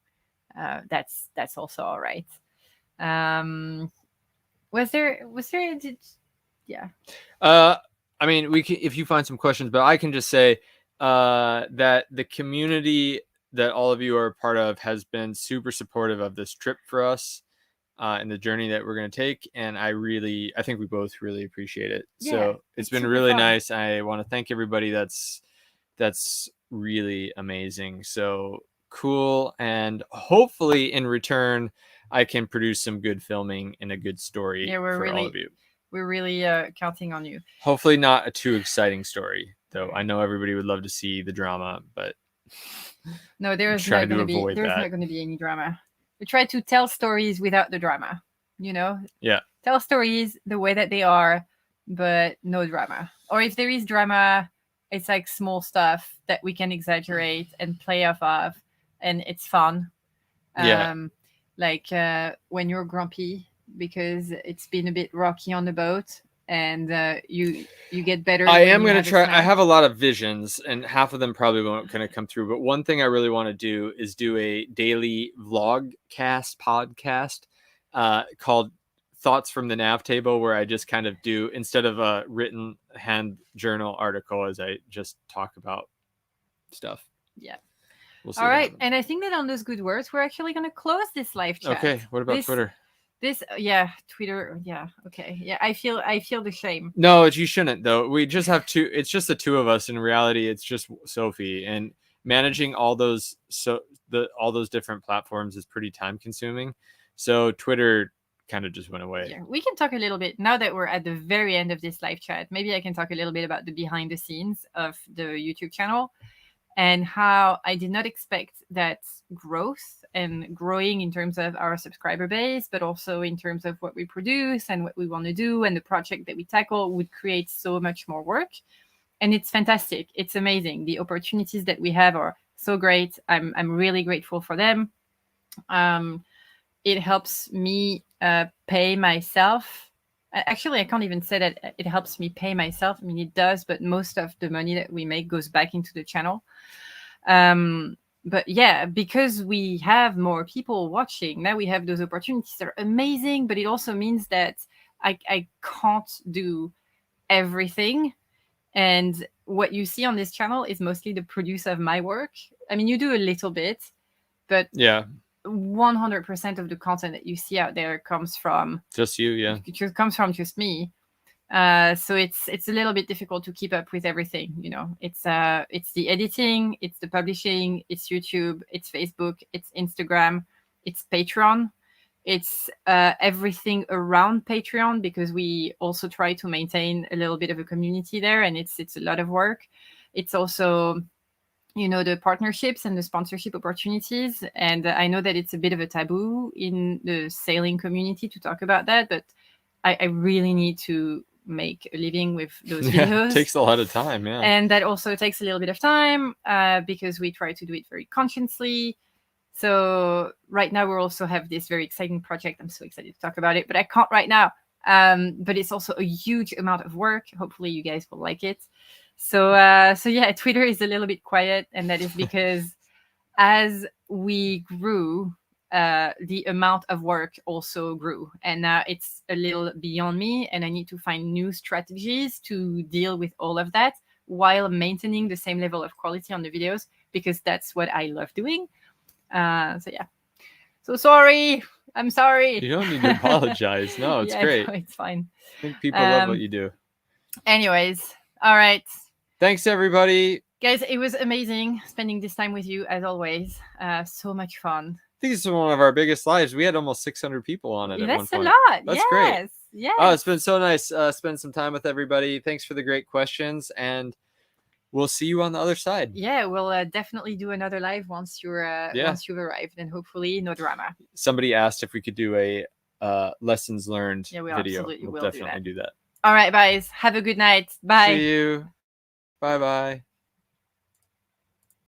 That's also all right. Was there yeah. I mean, we can, if you find some questions, but I can just say that the community that all of you are a part of has been super supportive of this trip for us and the journey that we're going to take. And I think we both really appreciate it. Yeah, so it's been really nice. I want to thank everybody that's really amazing. So cool. And hopefully in return, I can produce some good filming and a good story for all of you. We're really counting on you. Hopefully not a too exciting story, though. I know everybody would love to see the drama, but no, there's not going to be any drama. We try to tell stories without the drama, Yeah. Tell stories the way that they are, but no drama. Or if there is drama, it's like small stuff that we can exaggerate and play off of, and it's fun. Yeah. Like when you're grumpy because it's been a bit rocky on the boat, and you get better. I am going to try. I have a lot of visions, and half of them probably won't kind of come through. But one thing I really want to do is do a daily podcast called Thoughts from the Nav Table, where I just kind of do, instead of a written hand journal article, as I just talk about stuff. Yeah. We'll see. All right. And I think that on those good words, we're actually going to close this live chat. Okay. What about Twitter? Twitter. Yeah. Okay. Yeah. I feel the shame. No, you shouldn't though. We just have two. It's just the two of us. In reality, it's just Sophie, and managing all those different platforms is pretty time consuming. So Twitter kind of just went away. Yeah, we can talk a little bit now that we're at the very end of this live chat. Maybe I can talk a little bit about the behind the scenes of the YouTube channel and how I did not expect that growth and growing in terms of our subscriber base, but also in terms of what we produce and what we want to do and the project that we tackle would create so much more work. And it's fantastic. It's amazing. The opportunities that we have are so great. I'm really grateful for them. It helps me pay myself. Actually, I can't even say that it helps me pay myself. I mean, it does, but most of the money that we make goes back into the channel. But yeah, because we have more people watching, now we have those opportunities that are amazing, but it also means that I can't do everything. And what you see on this channel is mostly the produce of my work. I mean, you do a little bit, but yeah. 100% of the content that you see out there comes from just you. Yeah, it comes from just me. So it's a little bit difficult to keep up with everything. It's the editing, it's the publishing, it's YouTube, it's Facebook, it's Instagram, it's Patreon, it's everything around Patreon, because we also try to maintain a little bit of a community there, and it's a lot of work. It's also the partnerships and the sponsorship opportunities. And I know that it's a bit of a taboo in the sailing community to talk about that, but I really need to make a living with those videos. It takes a lot of time, yeah. And that also takes a little bit of time because we try to do it very consciously. So right now we also have this very exciting project. I'm so excited to talk about it, but I can't right now. But it's also a huge amount of work. Hopefully you guys will like it. So yeah, Twitter is a little bit quiet, and that is because as we grew, the amount of work also grew, and now it's a little beyond me, and I need to find new strategies to deal with all of that while maintaining the same level of quality on the videos, because that's what I love doing. So yeah. So sorry. I'm sorry. You don't need to apologize. No, it's great. No, it's fine. I think people love what you do. Anyways, all right. Thanks, everybody. Guys, it was amazing spending this time with you, as always. So much fun. I think this is one of our biggest lives. We had almost 600 people on it at one point. That's a lot. That's great. Yes. Oh, it's been so nice spend some time with everybody. Thanks for the great questions, and we'll see you on the other side. Yeah, we'll definitely do another live once you've arrived, and hopefully no drama. Somebody asked if we could do a lessons learned Yeah, we video. absolutely We'll will do definitely that. do that. All right, guys. Have a good night. Bye. See you. Bye bye.